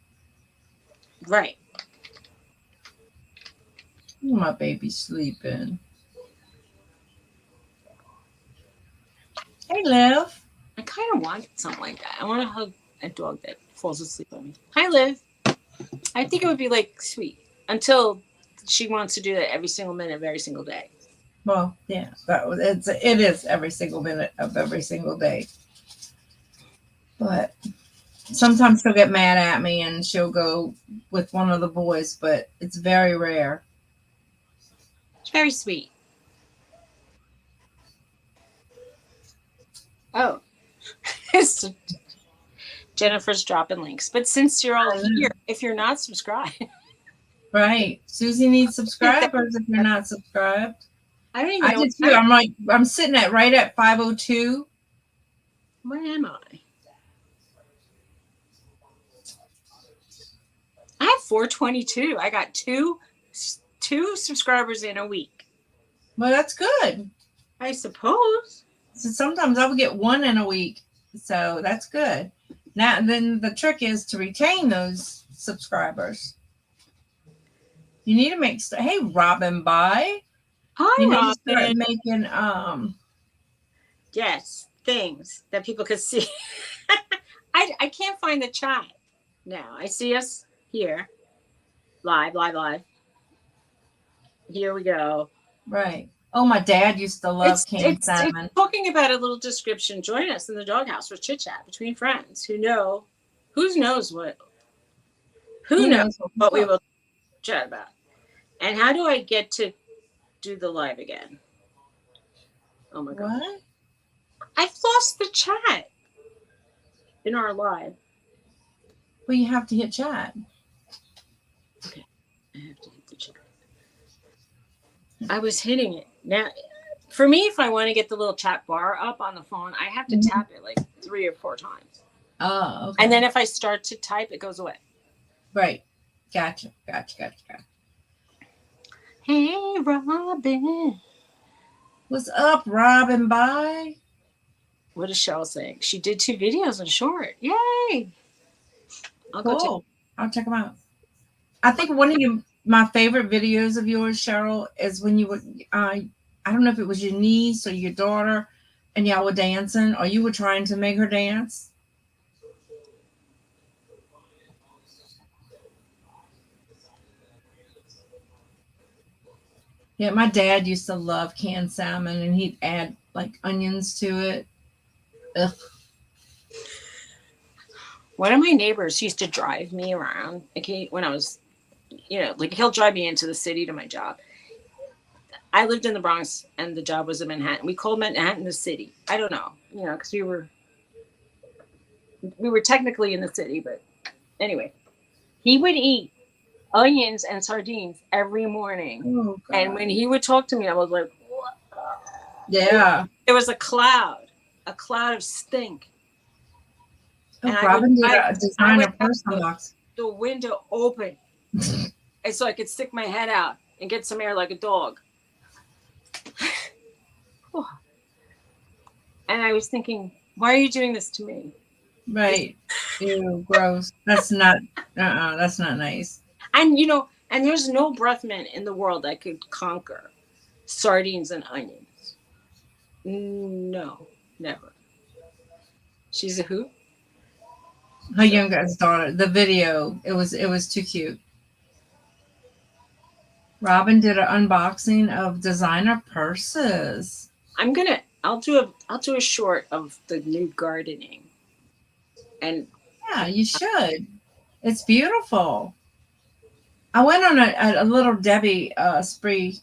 Right.
My baby's sleeping. Hey, Liv.
I kind of want something like that. I want to hug a dog that falls asleep on me. Hi, Liv. I think it would be like sweet until she wants to do that every single minute of every single day.
Well, yeah, it is every single minute of every single day. But sometimes she'll get mad at me and she'll go with one of the boys, but it's very rare.
It's very sweet. Oh, Jennifer's dropping links. But since you're all here, if you're not subscribed.
Right. Suzy needs subscribers if you're not subscribed.
I don't even know.
I did too. I'm sitting right at 502.
Where am I? I have 422. I got two subscribers in a week.
Well, that's good.
I suppose.
So sometimes I would get one in a week. So that's good. Now, then the trick is to retain those subscribers. You need to make. Hey, Robin, bye.
Hi,
You need
Robin.
to start making
Yes, things that people could see. I can't find the chat now. I see us here, live. Here we go.
Right. Oh, my dad used to love canned salmon.
It's talking about a little description. Join us in the doghouse for chit-chat between friends who knows what we will chat about. And how do I get to do the live again? Oh my God.
What?
I've lost the chat in our live.
Well, you have to hit chat.
Okay. I have to hit the chat. I was hitting it. Now, for me, if I want to get the little chat bar up on the phone, I have to tap it like 3 or 4 times.
Oh, okay.
And then if I start to type, it goes away.
Right. Gotcha.
Hey, Robin.
What's up, Robin? Bye.
What is Shell saying? She did 2 videos in short. Yay!
I'll check them out. I think one of my favorite videos of yours, Cheryl, is when you were, I don't know if it was your niece or your daughter, and y'all were dancing, or you were trying to make her dance. Yeah, my dad used to love canned salmon, and he'd add like onions to it. Ugh.
One of my neighbors used to drive me around. Okay, when I was, like he'll drive me into the city to my job. I lived in the Bronx, and the job was in Manhattan. We called Manhattan the city. I don't know, because we were technically in the city, but anyway, he would eat onions and sardines every morning.
Oh,
and when he would talk to me, I was like, what?
Yeah.
There was a cloud of stink.
Oh, and Robin did a designer personal box.
The window open, and so I could stick my head out and get some air like a dog. And I was thinking, why are you doing this to me?
Right. Ew, gross. That's not nice.
And and there's no breath mint in the world that could conquer sardines and onions. No, never. She's a who?
Her youngest daughter. The video, it was too cute. Robin did an unboxing of designer purses.
I'll do a short of the new gardening. And
yeah, you should. It's beautiful. I went on a little Debbie spree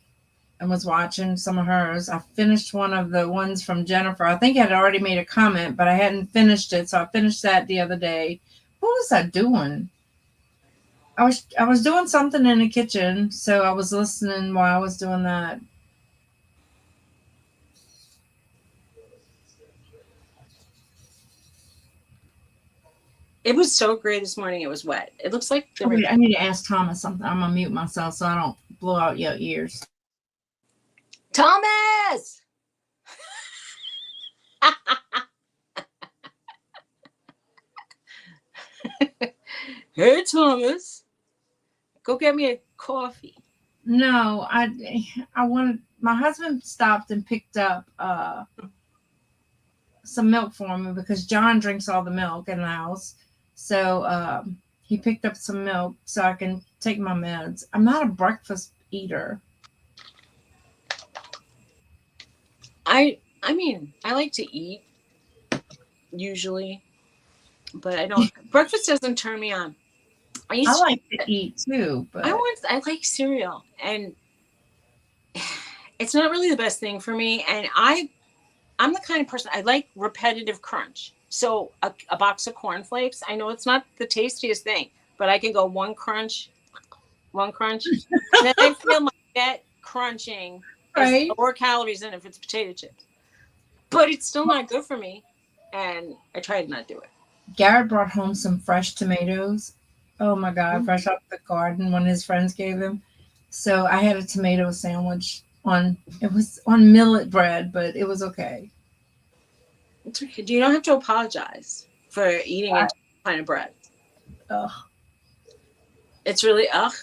and was watching some of hers. I finished one of the ones from Jennifer. I think I had already made a comment, but I hadn't finished it, so I finished that the other day. What was I doing? I was doing something in the kitchen, so I was listening while I was doing that.
It was so gray this morning. It was wet. It looks like
I need to ask Thomas something. I'm gonna mute myself so I don't blow out your ears.
Thomas! Hey, Thomas. Go get me a coffee.
No, I wanted. My husband stopped and picked up some milk for me because John drinks all the milk in the house. So he picked up some milk so I can take my meds. I'm not a breakfast eater.
I like to eat usually, but I don't. Breakfast doesn't turn me on.
I like to eat too, but
I like cereal, and it's not really the best thing for me. And I'm the kind of person I like repetitive crunch. So a box of cornflakes. I know it's not the tastiest thing, but I can go one crunch, and then I feel my gut crunching.
Right.
There's lower calories than if it's potato chips, but it's still not good for me, and I try to not do it.
Garrett brought home some fresh tomatoes. Oh my God, fresh off the garden, one of his friends gave him. So I had a tomato sandwich it was on millet bread, but it was okay.
It's okay. You don't have to apologize for eating it. kind of bread.
Ugh.
It's really ugh.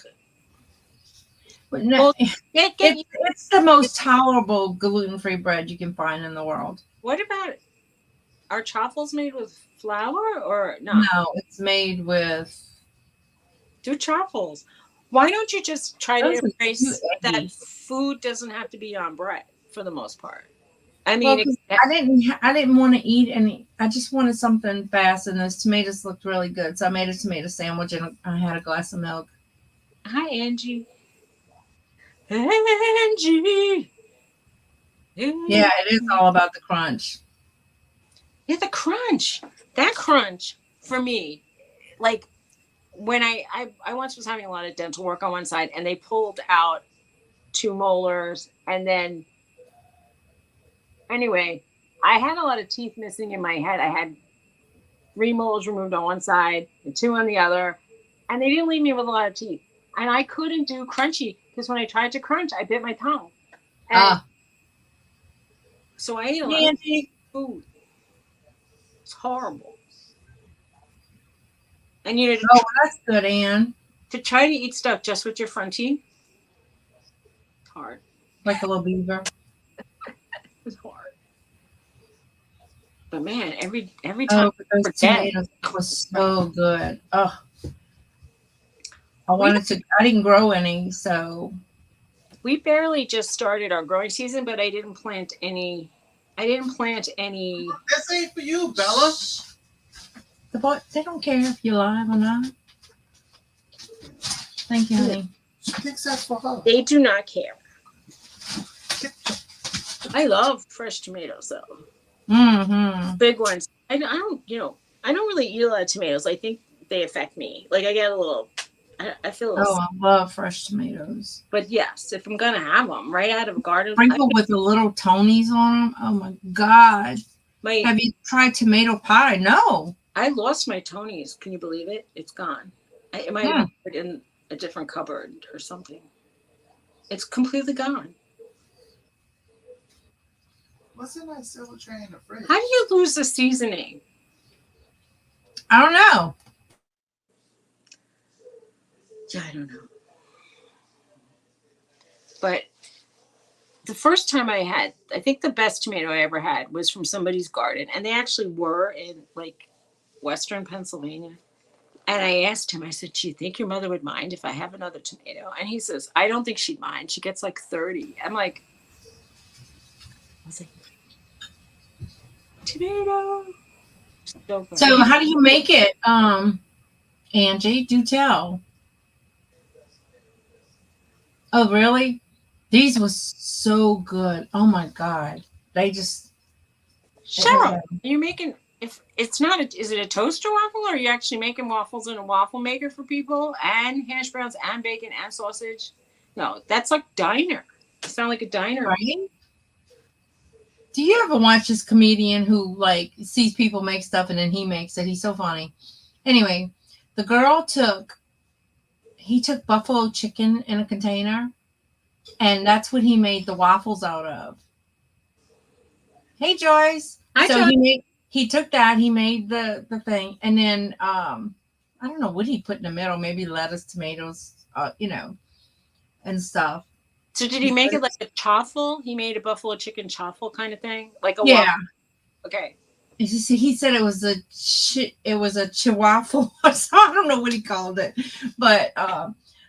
But no,
Well,
it's the most tolerable gluten-free bread you can find in the world.
what about, are chaffles made with flour or not?
No, it's made with.
Do chaffles. Why don't you just try
Those
to
are too
embrace that
eggy.
food doesn't have to be on bread for the most part? I
Well,
mean,
'cause I didn't want to eat any. I just wanted something fast, and those tomatoes looked really good, so I made a tomato sandwich and I had a glass of milk.
hi, Angie. Angie.
Yeah, it is all about the crunch.
Yeah, the crunch. That crunch for me, like when I once was having a lot of dental work on one side and they pulled out 2 molars and then anyway, I had a lot of teeth missing in my head. I had 3 molars removed on one side and 2 on the other, and they didn't leave me with a lot of teeth. And I couldn't do crunchy because when I tried to crunch, I bit my tongue. And so I ate a lot of food. It's horrible. And you know,
that's good, Anne.
to try to eat stuff just with your front teeth, it's hard.
Like a little beaver.
It's hard. But man, every time
Oh, but those tomatoes were so good. Oh, I didn't grow any, so.
We barely just started our growing season, but I didn't plant any.
This ain't for you, Bella.
They don't care if you're live or not. Thank you, honey.
She thinks that's for her.
They do not care. I love fresh tomatoes, though.
Mm-hmm.
Big ones. I don't really eat a lot of tomatoes. I think they affect me. Like I get a little. I feel.
Oh, I love fresh tomatoes.
But yes, if I'm gonna have them right out of a garden,
sprinkled with the little Tonys on them. Oh my God! Have you tried tomato pie? No.
I lost my Tonys. Can you believe it? It's gone. It might have been in a different cupboard or something. It's completely gone.
Wasn't I still trying in the fridge?
How do you lose the seasoning?
I don't know.
Yeah, I don't know. But the first time I think the best tomato I ever had was from somebody's garden. And they actually were in like Western Pennsylvania. And I asked him, I said, do you think your mother would mind if I have another tomato? And he says, I don't think she'd mind. She gets like 30. I was like, tomato.
So how do you make it, Angie? Do tell. Oh, really? These was so good. Oh my God. They just.
Cheryl, you're making, if it's not, is it a toaster waffle or are you actually making waffles in a waffle maker for people and hash browns and bacon and sausage? No, that's like diner. You sound like a diner.
Right? Do you ever watch this comedian who like sees people make stuff and then he makes it? He's so funny. Anyway, the girl took buffalo chicken in a container and that's what he made the waffles out of. Hey, Joyce.
Hi,
so
Joyce.
he took that, he made the thing, and then I don't know what he put in the middle, maybe lettuce, tomatoes, and stuff.
So did he make it like a chaffle? He made a buffalo chicken chaffle kind of thing? Like a
waffle?
Okay.
He said it was a chihuahua. So I don't know what he called it. But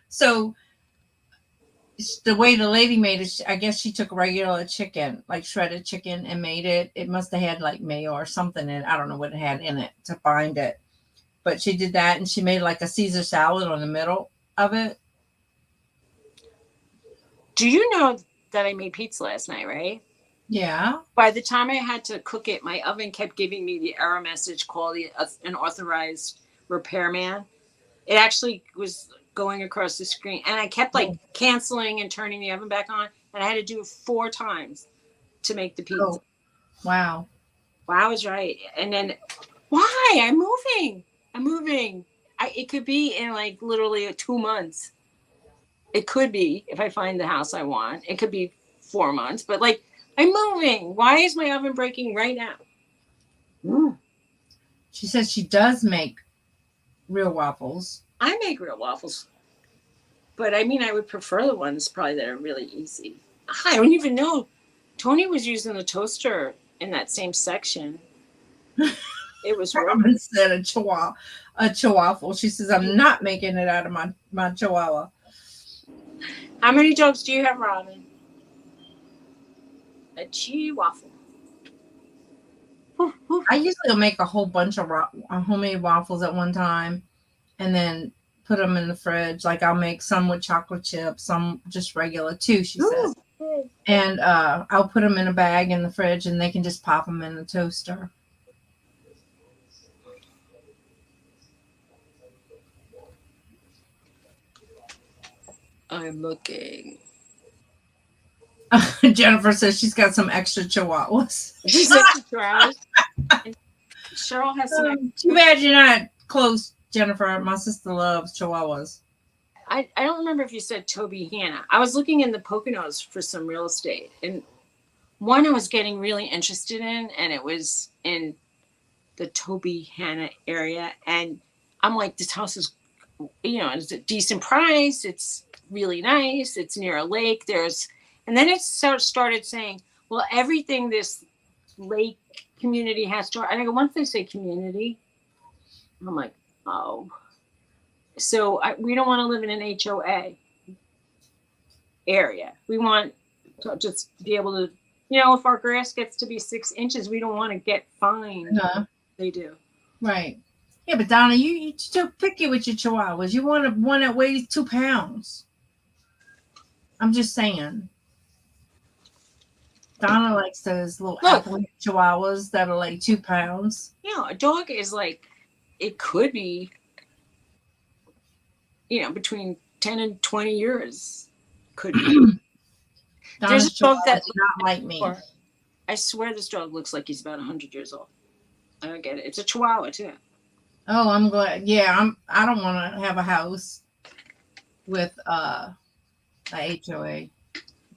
so the way the lady made it, I guess she took regular chicken, like shredded chicken, and made it. It must have had like mayo or something in it. I don't know what it had in it to bind it. But she did that, and she made like a Caesar salad on the middle of it.
Do you know that I made pizza last night, right?
Yeah.
By the time I had to cook it, my oven kept giving me the error message, call an authorized repairman. It actually was going across the screen. And I kept like canceling and turning the oven back on. And I had to do it 4 times to make the pizza.
Oh, wow.
Wow is right. And then, why? I'm moving. It could be in like literally 2 months. It could be if I find the house I want. It could be 4 months, but like I'm moving. Why is my oven breaking right now?
She says she does make real waffles.
I make real waffles. But I mean, I would prefer the ones probably that are really easy. I don't even know. Tony was using the toaster in that same section. It was
Robin said a chihuahua. She says, I'm not making it out of my chihuahua.
How many dogs do you have, Robin? A chihuahua.
I usually will make a whole bunch of homemade waffles at one time and then put them in the fridge. Like I'll make some with chocolate chips, some just regular too, she says. And I'll put them in a bag in the fridge and they can just pop them in the toaster.
I'm looking.
Jennifer says she's got some extra chihuahuas.
She's extra chihuahuas. Cheryl has some.
Too bad you're not close, Jennifer. My sister loves chihuahuas.
I don't remember if you said Toby Hannah. I was looking in the Poconos for some real estate, and one I was getting really interested in, and it was in the Toby Hannah area. And I'm like, this house is, it's a decent price. It's really nice. It's near a lake. And then it started saying, well, everything this lake community has to, and I go, once they say community, I'm like, oh. So we don't want to live in an HOA area. We want to just be able to, if our grass gets to be 6 inches, we don't want to get fined.
No.
They do.
Right. Yeah, but Donna, you're too picky with your chihuahuas. You want one that weighs 2 pounds. I'm just saying. Donna likes those little athlete chihuahuas that are like 2 pounds.
A dog is like, it could be, between 10 and 20 years. Could be. There's a dog that
not like me.
I swear this dog looks like he's about 100 years old. I don't get it. It's a chihuahua too.
Oh, I'm glad. Yeah, I don't want to have a house with a HOA.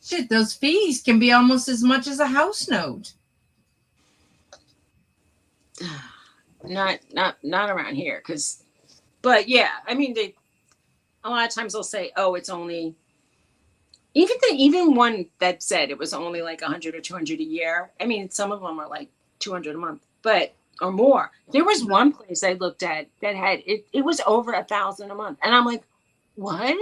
Shit, those fees can be almost as much as a house note.
Not around here, but yeah, I mean, a lot of times they'll say, oh, it's only, even one that said it was only like 100 or 200 a year. I mean, some of them are like 200 a month, or more. There was one place I looked at that had it was over 1,000 a month, and I'm like, what?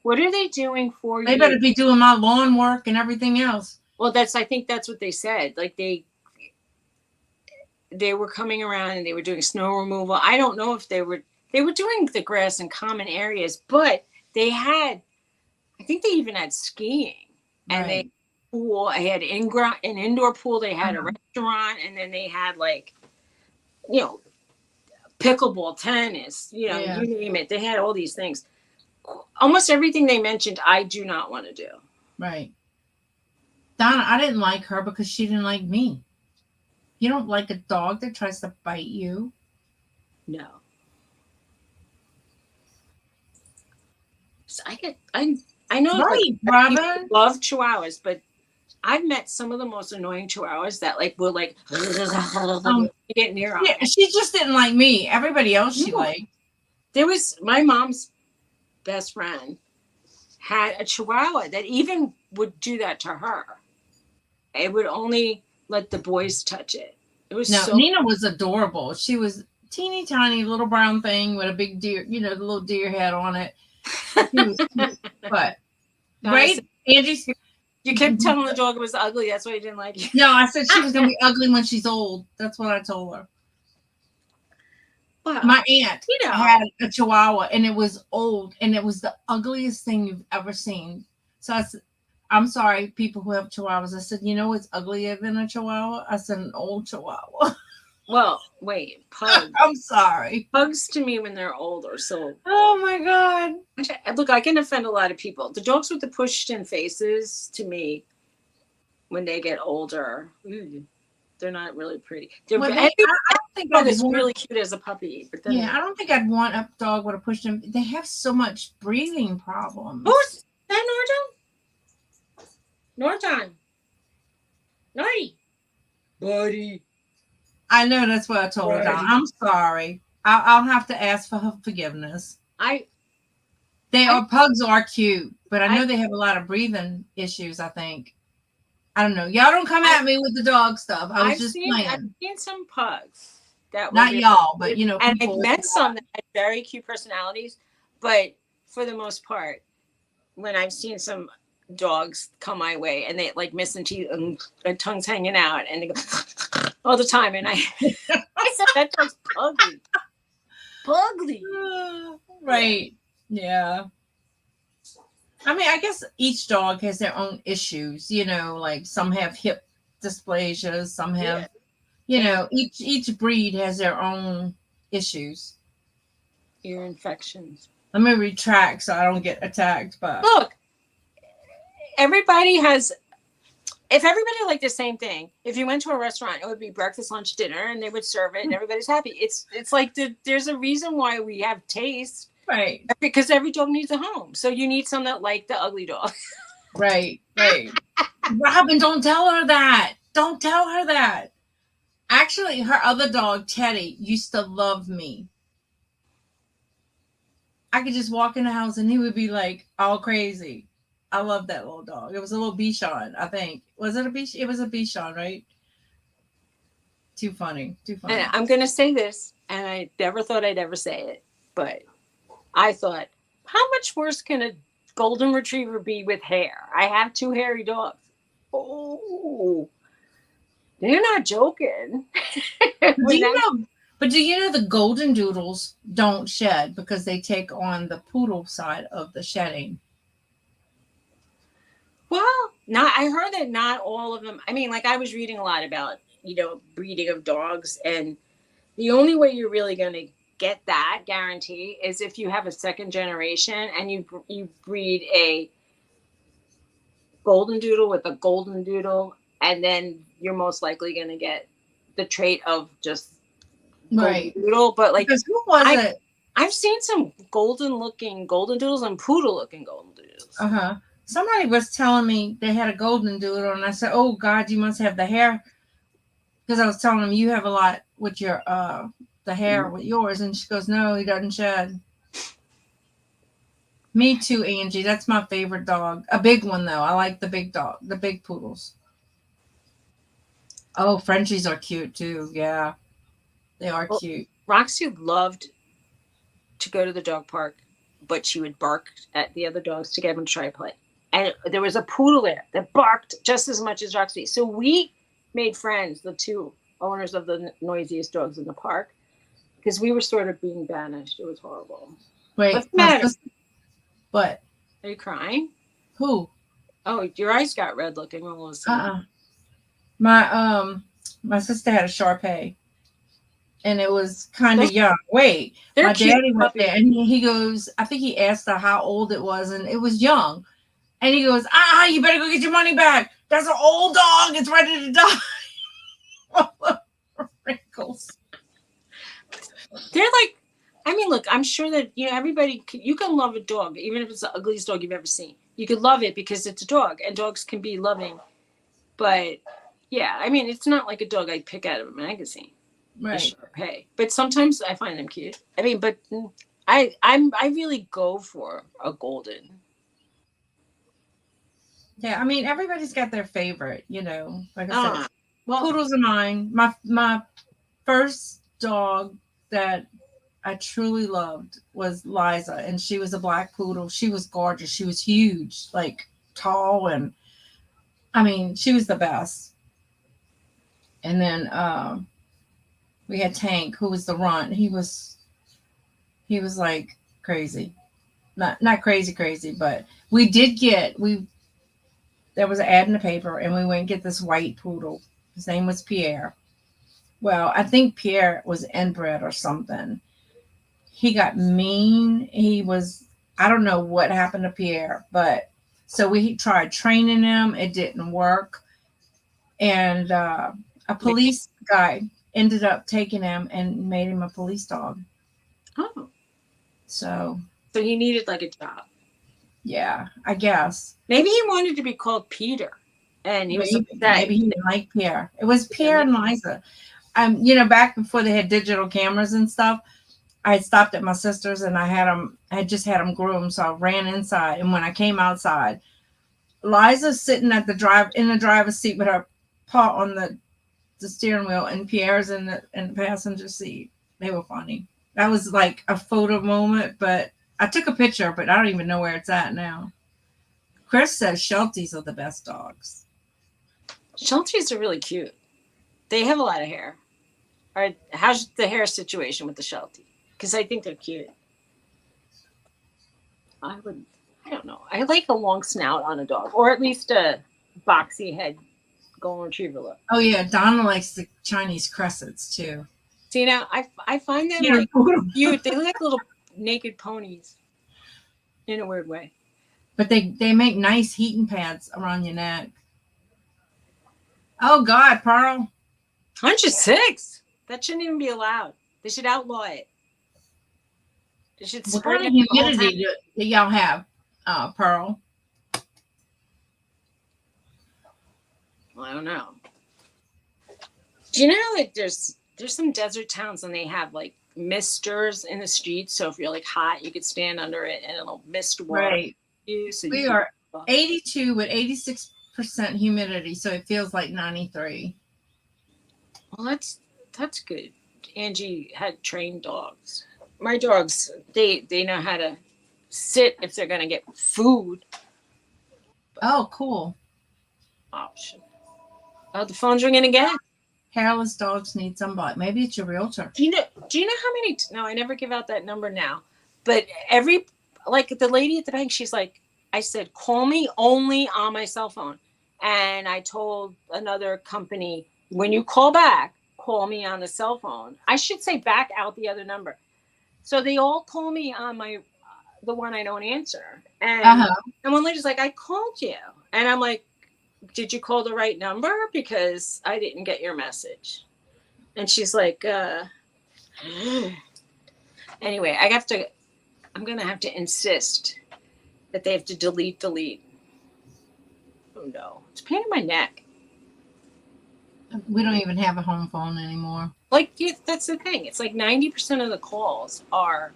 What are they doing for you?
They better be doing my lawn work and everything else.
Well, I think that's what they said. Like they were coming around and they were doing snow removal. I don't know if they were doing the grass in common areas, but I think they even had skiing. And they pool. I had an indoor pool. They had a restaurant, and then they had like, pickleball, tennis, you name it. They had all these things. Almost everything they mentioned, I do not want to do.
Right. Donna, I didn't like her because she didn't like me. You don't like a dog that tries to bite you?
No. So I know
Robin.
Love chihuahuas, but I've met some of the most annoying chihuahuas that will get near them.
Yeah, she just didn't like me. Everybody else she liked.
There was my mom's best friend had a chihuahua that even would do that to her. It would only let the boys touch it. It was
Nina was adorable. She was teeny tiny little brown thing with a big deer, the little deer head on it. She was cute, but right, Angie.
You kept telling the dog it was ugly. That's why you didn't like it.
No, I said she was gonna be ugly when she's old. That's what I told her.
Wow.
My aunt had a chihuahua and it was old and it was the ugliest thing you've ever seen. So I said, I'm sorry, people who have chihuahuas. I said, what's uglier than a chihuahua? I said, an old chihuahua.
Well, wait, pugs.
I'm sorry.
Pugs to me when they're old are so.
Oh my God.
Look, I can offend a lot of people. The dogs with the pushed in faces, to me, when they get older, they're not really pretty. I don't think I was really cute as a puppy. But then
I don't think I'd want a dog with a pushed in. They have so much breathing problems.
Who's that, Norton? Naughty. Buddy.
I know, that's what I told her. I'm sorry. I'll have to ask for her forgiveness. Pugs are cute, but I know they have a lot of breathing issues, I think. I don't know. Y'all don't come at me with the dog stuff. I've
seen some pugs that
not y'all, but
and
people.
I've met some that had very cute personalities, but for the most part, when I've seen some dogs come my way and they like missing teeth and tongues hanging out and they go all the time, and I said that dog's pugly.
Right. Yeah. I mean, I guess each dog has their own issues, like some have hip dysplasias, some have, each breed has their own issues.
Ear infections.
Let me retract so I don't get attacked. But
look, if everybody liked the same thing, if you went to a restaurant, it would be breakfast, lunch, dinner, and they would serve it and everybody's happy. It's like there's a reason why we have taste.
Right.
Because every dog needs a home. So you need some that like the ugly dog.
Right. Robin, don't tell her that. Don't tell her that. Actually, her other dog, Teddy, used to love me. I could just walk in the house and he would be like all crazy. I love that little dog. It was a little Bichon, I think. Was it a Bichon? It was a Bichon, right? Too funny.
And I'm going to say this, and I never thought I'd ever say it, but I thought, how much worse can a golden retriever be with hair? I have 2 hairy dogs. Oh, they're not joking.
Do you know the golden doodles don't shed because they take on the poodle side of the shedding?
Well, I heard that not all of them. I mean, like I was reading a lot about, breeding of dogs, and the only way you're really going to get that guarantee is if you have a second generation and you breed a golden doodle with a golden doodle, and then you're most likely going to get the trait of just
right
doodle. But like,
because who was it?
I've seen some golden looking golden doodles and poodle looking golden doodles.
Somebody was telling me they had a golden doodle, and I said, "Oh God, you must have the hair," because I was telling them you have a lot with your the hair with yours, and she goes, "No, he doesn't shed." Me too, Angie. That's my favorite dog. A big one though. I like the big dog, the big poodles. Oh, Frenchies are cute too. Yeah, they are cute.
Roxy loved to go to the dog park, but she would bark at the other dogs to get them to try to play. And there was a poodle there that barked just as much as Roxy. So we made friends, the 2 owners of the noisiest dogs in the park, because we were sort of being banished. It was horrible.
Wait,
what's the matter?
What?
Are you crying?
Who?
Oh, your eyes got red looking all of a sudden.
My sister had a Shar-Pei, and it was kind of young. Wait, my daddy went there, and he goes, I think he asked her how old it was, and it was young. And he goes, you better go get your money back. That's an old dog. It's ready to die. Wrinkles.
They're like, I mean, look, I'm sure that, everybody, you can love a dog, even if it's the ugliest dog you've ever seen. You could love it because it's a dog, and dogs can be loving. But, yeah, I mean, it's not like a dog I'd pick out of a magazine.
Right.
Hey, but sometimes I find them cute. I mean, but I really go for a golden.
Yeah, I mean, everybody's got their favorite, like I said. Well, poodles are mine. My first dog that I truly loved was Liza, and she was a black poodle. She was gorgeous. She was huge, like tall, and I mean, she was the best. And then we had Tank, who was the runt. He was like crazy. Not crazy, but we did get there was an ad in the paper, and we went and get this white poodle. His name was Pierre. Well, I think Pierre was inbred or something. He got mean. I don't know what happened to Pierre, but so we tried training him. It didn't work. And a police guy ended up taking him and made him a police dog.
Oh.
So
he needed like a job.
Yeah, I guess.
Maybe he wanted to be called Peter. And he was
maybe he didn't like Pierre. It was Pierre and Liza. Back before they had digital cameras and stuff, I had stopped at my sister's and I had just had them groomed. So I ran inside. And when I came outside, Liza's sitting at in the driver's seat with her paw on the steering wheel, and Pierre's in the passenger seat. They were funny. That was like a photo moment, but I took a picture, but I don't even know where it's at now. Chris says Shelties are the best dogs.
Shelties are really cute. They have a lot of hair. All right, how's the hair situation with the Sheltie? Because I think they're cute. I don't know. I like a long snout on a dog, or at least a boxy head golden retriever look.
Oh yeah, Donna likes the Chinese cressets too.
See, now I find them like cute. They look like little naked ponies in a weird way.
But they make nice heating pads around your neck. Oh God, Pearl.
106. That shouldn't even be allowed. They should outlaw it. They should
What
spread
kind of humidity do y'all have, Pearl?
Well, I don't know. Do you know like there's some desert towns and they have like misters in the streets, so if you're like hot, you could stand under it and it'll mist water.
Right.
So
we are 82 with 86% humidity, so it feels like 93.
Well, that's good. Angie had trained dogs. My dogs, they know how to sit if they're gonna get food.
Oh, cool.
Option. Oh, the phone's ringing again.
Hairless dogs need somebody. Maybe it's your realtor.
Do you know how many? No, I never give out that number now. But like the lady at the bank, she's like, I said, call me only on my cell phone. And I told another company, when you call back, call me on the cell phone. I should say back out the other number. So they all call me on the one I don't answer. And one lady's like, I called you. And I'm like, did you call the right number? Because I didn't get your message. And she's like, anyway, I'm going to have to insist that they have to delete. Oh no, it's a pain in my neck.
We don't even have a home phone anymore.
Like, that's the thing. It's like 90% of the calls are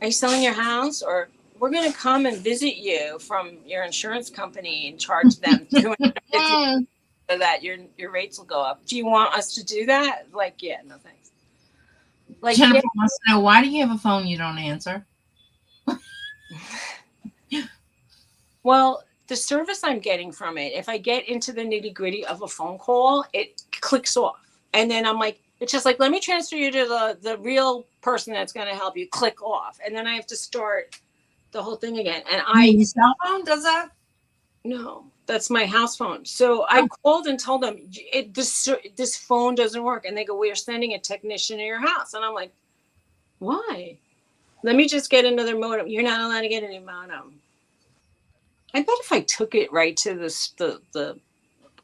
you selling your house? Or we're going to come and visit you from your insurance company and charge them $250 so that your rates will go up. Do you want us to do that? Like, yeah, no thanks. Like,
Jennifer wants to know, why do you have a phone you don't answer?
Well, the service I'm getting from it, if I get into the nitty gritty of a phone call, it clicks off. And then I'm like, it's just like, let me transfer you to the real person that's going to help you. Click off. And then I have to start the whole thing again. And
your cell phone does that?
No, that's my house phone. So I called and told them this phone doesn't work. And they go, we are sending a technician to your house. And I'm like, why? Let me just get another modem. You're not allowed to get any modem. I bet if I took it right to the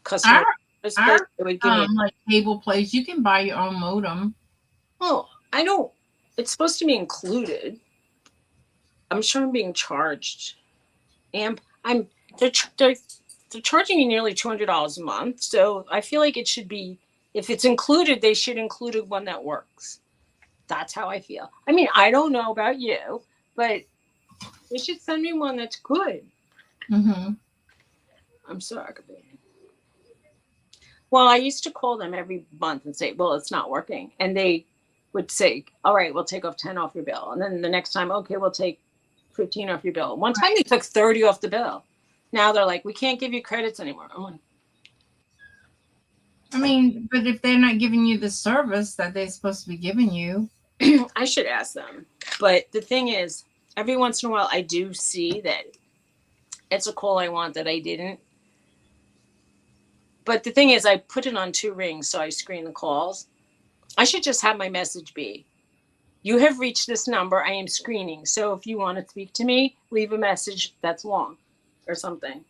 customer, it would give me
like cable place. You can buy your own modem.
Well, I don't. It's supposed to be included. I'm sure I'm being charged. And they're charging me nearly $200 a month. So I feel like it should be, if it's included, they should include one that works. That's how I feel. I mean, I don't know about you, but they should send me one that's good.
Mm-hmm.
I'm sorry. Well, I used to call them every month and say, well, it's not working. And they would say, all right, we'll take off 10 off your bill. And then the next time, okay, we'll take 15 off your bill. One time they took 30 off the bill. Now they're like, we can't give you credits anymore. I'm like,
I mean, but if they're not giving you the service that they're supposed to be giving you,
I should ask them. But the thing is, every once in a while, I do see that it's a call I want that I didn't. But the thing is, I put it on 2 rings, so I screen the calls. I should just have my message be, you have reached this number. I am screening. So if you want to speak to me, leave a message that's long or something.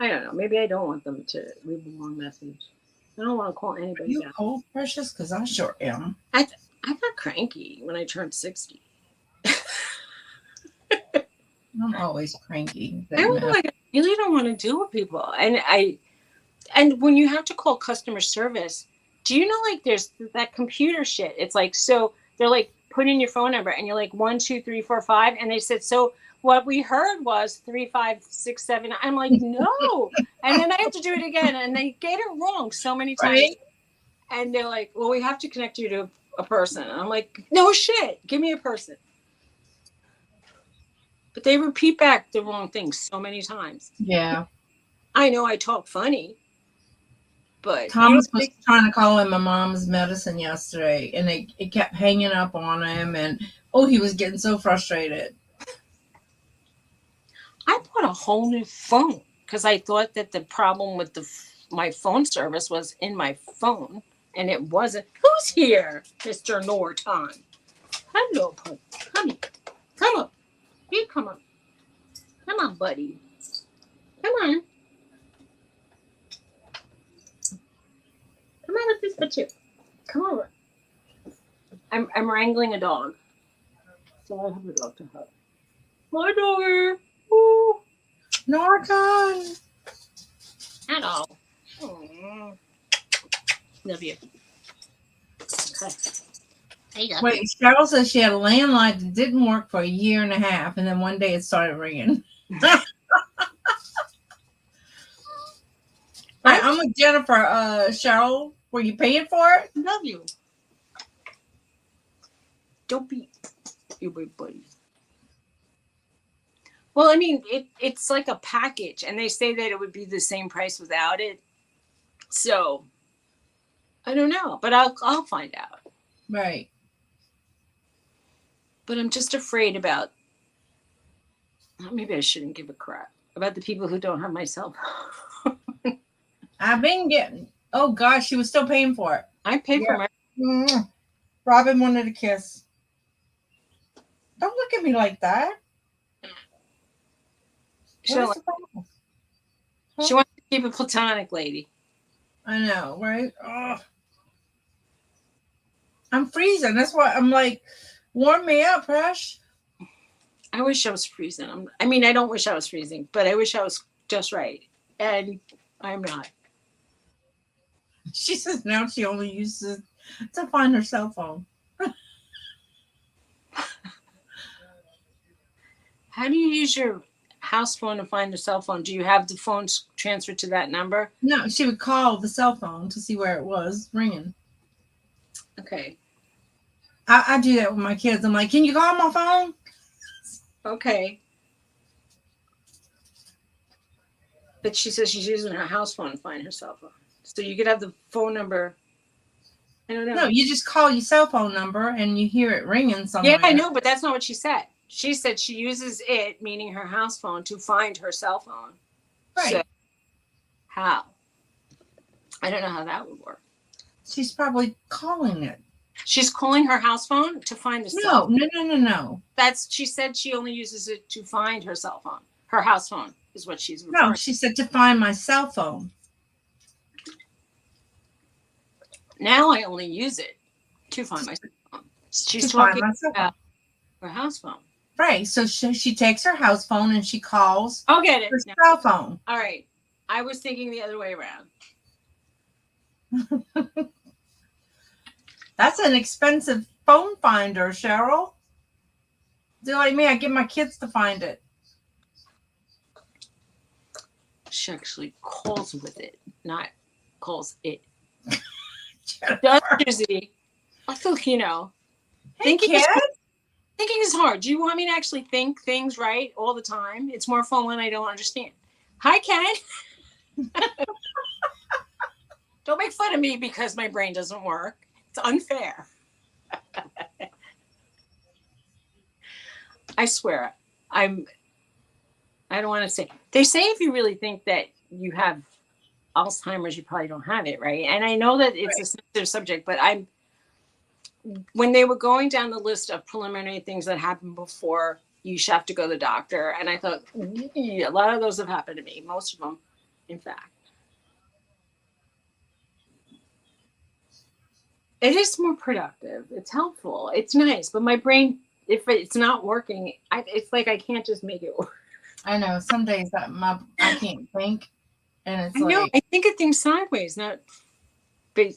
I don't know. Maybe I don't want them to leave a long message. I don't want to call anybody.
You cold, Precious? Because I sure am.
I got cranky when I turned 60.
I'm always cranky.
I really don't want to deal with people. And when you have to call customer service, Do you know, like, there's that computer shit? It's like, so they're like, put in your phone number, and you're like 1, 2, 3, 4, 5, and they said, so what we heard was 3, 5, 6, 7. I'm like, no, and then I have to do it again, and they get it wrong so many times,
Right.
and they're like, well, we have to connect you to a person, and I'm like, no shit, give me a person. But they repeat back the wrong things so many times.
Yeah.
I know I talk funny, but
Thomas was trying to call him my mom's medicine yesterday, and it kept hanging up on him, and he was getting so frustrated.
I bought a whole new phone because I thought that the problem with my phone service was in my phone, and it wasn't. Who's here, Mr. Norton? Hello, honey. Come up. You come up. Come on, buddy. Come on. Come on with this picture. Come over. I'm wrangling a dog. So I have a dog to hug. My dogger. Ooh.
Norton.
Hello. Aww. Love you. Okay.
Wait, Cheryl says she had a landline that didn't work for a year and a half, and then one day it started ringing. Right, I'm with Jennifer. Cheryl, were you paying for it?
Love you. Don't be your big buddy. Well, I mean, it's like a package, and they say that it would be the same price without it. So I don't know, but I'll find out.
Right.
But I'm just afraid about. Maybe I shouldn't give a crap about the people who don't have my cell phone.
I've been getting. Oh gosh, she was still paying for it.
I pay for my.
Robin wanted a kiss. Don't look at me like that.
She wants to keep it platonic, lady.
I know, right? Oh. I'm freezing. That's why I'm like, warm me up, Rush.
I wish I was freezing. I don't wish I was freezing, but I wish I was just right. And I'm not.
She says now she only uses it to find her cell phone.
How do you use your house phone to find the cell phone? Do you have the phone transferred to that number?
No, she would call the cell phone to see where it was ringing.
Okay.
I do that with my kids. I'm like, can you call my phone?
Okay. But she says she's using her house phone to find her cell phone. So you could have the phone number. I don't know.
No, you just call your cell phone number and you hear it ringing somewhere.
Yeah, I know, but that's not what she said. She said she uses it, meaning her house phone, to find her cell phone.
Right.
So, how? I don't know how that would work.
She's probably calling it.
She's calling her house phone to find the cell phone.
No.
She said she only uses it to find her cell phone. Her house phone is what she's referring.
No, she said to find my cell phone.
Now I only use it to find my cell phone. She's talking about her house phone.
Right. So she takes her house phone and she calls.
I'll get it.
Her cell phone.
All right. I was thinking the other way around.
That's an expensive phone finder, Cheryl. Do like me, I get my kids to find it.
She actually calls with it, not calls it. Does Suzy? I feel,
Hey, kids.
Thinking is hard. Do you want me to actually think things right all the time? It's more fun when I don't understand. Hi, Ken. Don't make fun of me because my brain doesn't work. It's unfair. I swear, I don't want to say. They say if you really think that you have Alzheimer's, you probably don't have it, right? And I know that it's a sensitive subject, but when they were going down the list of preliminary things that happened before you should have to go to the doctor, and I thought, a lot of those have happened to me, most of them, in fact. It is more productive. It's helpful. It's nice, but my brain, if it's not working, it's like I can't just make it work.
I know. Some days I can't think, and it's
I know. I think of things sideways, not.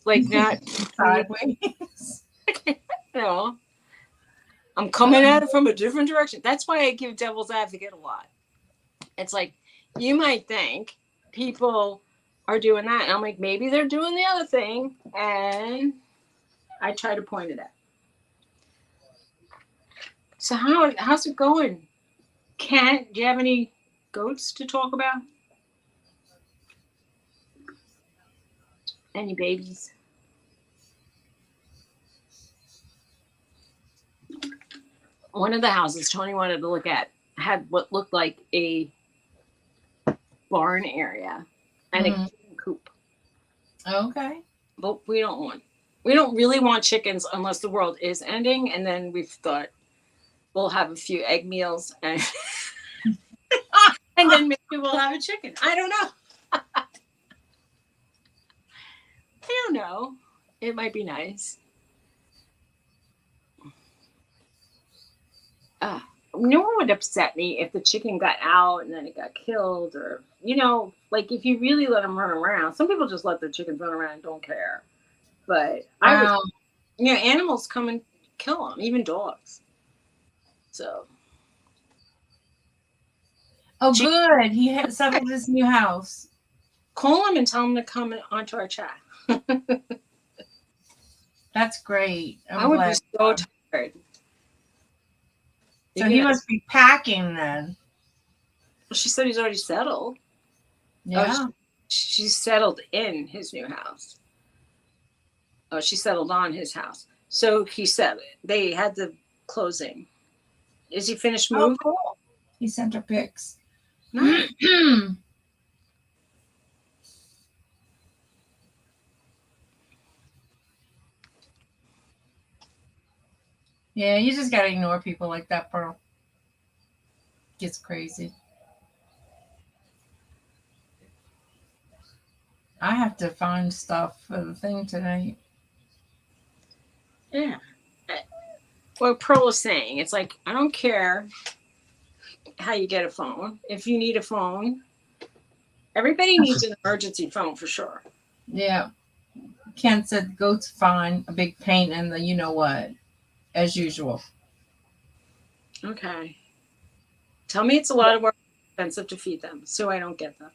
like not
sideways.
you know, I'm coming at it from a different direction. That's why I give devil's advocate a lot. It's like, you might think people are doing that. And I'm like, maybe they're doing the other thing. And I try to point it out. So how's it going? Kent, do you have any goats to talk about? Any babies? One of the houses Tony wanted to look at had what looked like a barn area and a chicken coop.
Okay.
But we don't really want chickens unless the world is ending. And then we've thought we'll have a few egg meals and and then maybe we'll have a chicken. I don't know. I don't know. It might be nice. You know what would upset me if the chicken got out and then it got killed, or like if you really let them run around. Some people just let their chickens run around and don't care. But animals come and kill them, even dogs. So.
Oh, good. He had settled his new house.
Call him and tell him to come onto our chat.
That's great.
I would be so tired.
So he must be packing then.
Well, she said he's already settled.
Yeah.
Oh, she's settled in his new house. Oh, she settled on his house. So he said they had the closing. Is he finished moving?
Oh, cool. He sent her pics.
Nice.
Yeah, you just gotta ignore people like that, Pearl. Gets crazy. I have to find stuff for the thing tonight.
Yeah. What Pearl was saying, it's like, I don't care how you get a phone. If you need a phone, everybody needs an emergency phone for sure.
Yeah. Ken said goats find a big pain in the you-know-what, as usual.
Okay. Tell me it's a lot of more expensive to feed them, so I don't get them.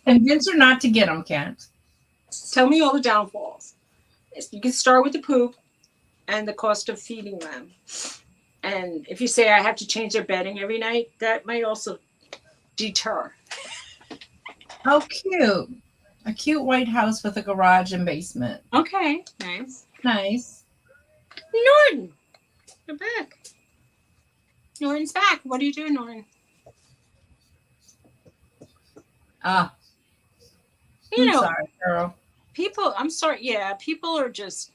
Convince her not to get them, Kent.
Tell me all the downfalls. You can start with the poop and the cost of feeding them. And if you say I have to change their bedding every night, that might also deter.
How cute. A cute white house with a garage and basement.
Okay, nice.
Nice.
Norton, you're back. Norton's back. What are you doing, Norton?
Sorry, girl.
I'm sorry. Yeah, people are just,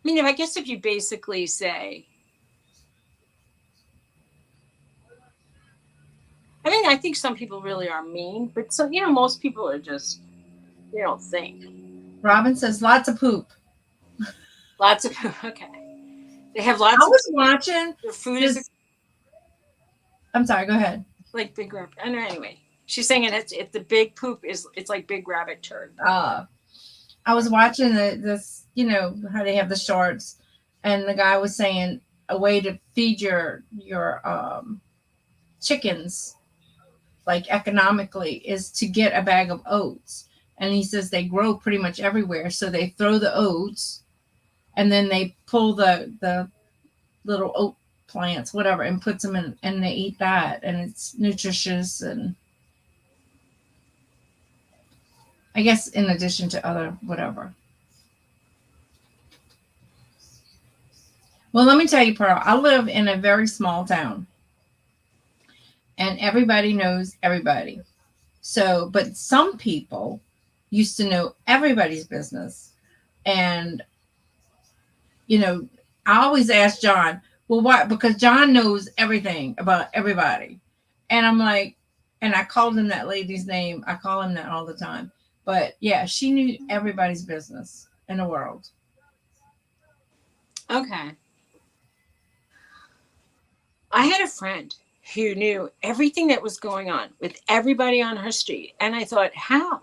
I guess if you basically say, I think some people really are mean, but most people are just, they don't think.
Robin says lots of poop.
Lots of poop. Okay. They have lots
I was watching.
Their food is.
I'm sorry, go ahead.
Like big rabbit. I know, anyway. She's saying if the big poop it's like big rabbit turd.
I was watching this, how they have the shorts, and the guy was saying a way to feed your chickens, like economically, is to get a bag of oats. And he says they grow pretty much everywhere. So they throw the oats and then they pull the little oat plants, whatever, and puts them in, and they eat that. And it's nutritious, and I guess in addition to other whatever. Well, let me tell you, Pearl, I live in a very small town. And everybody knows everybody. So, but some people used to know everybody's business. And, I always ask John, well, why? Because John knows everything about everybody. And I'm like, and I called him that lady's name. I call him that all the time. But yeah, she knew everybody's business in the world.
Okay. I had a friend who knew everything that was going on with everybody on her street. And I thought, how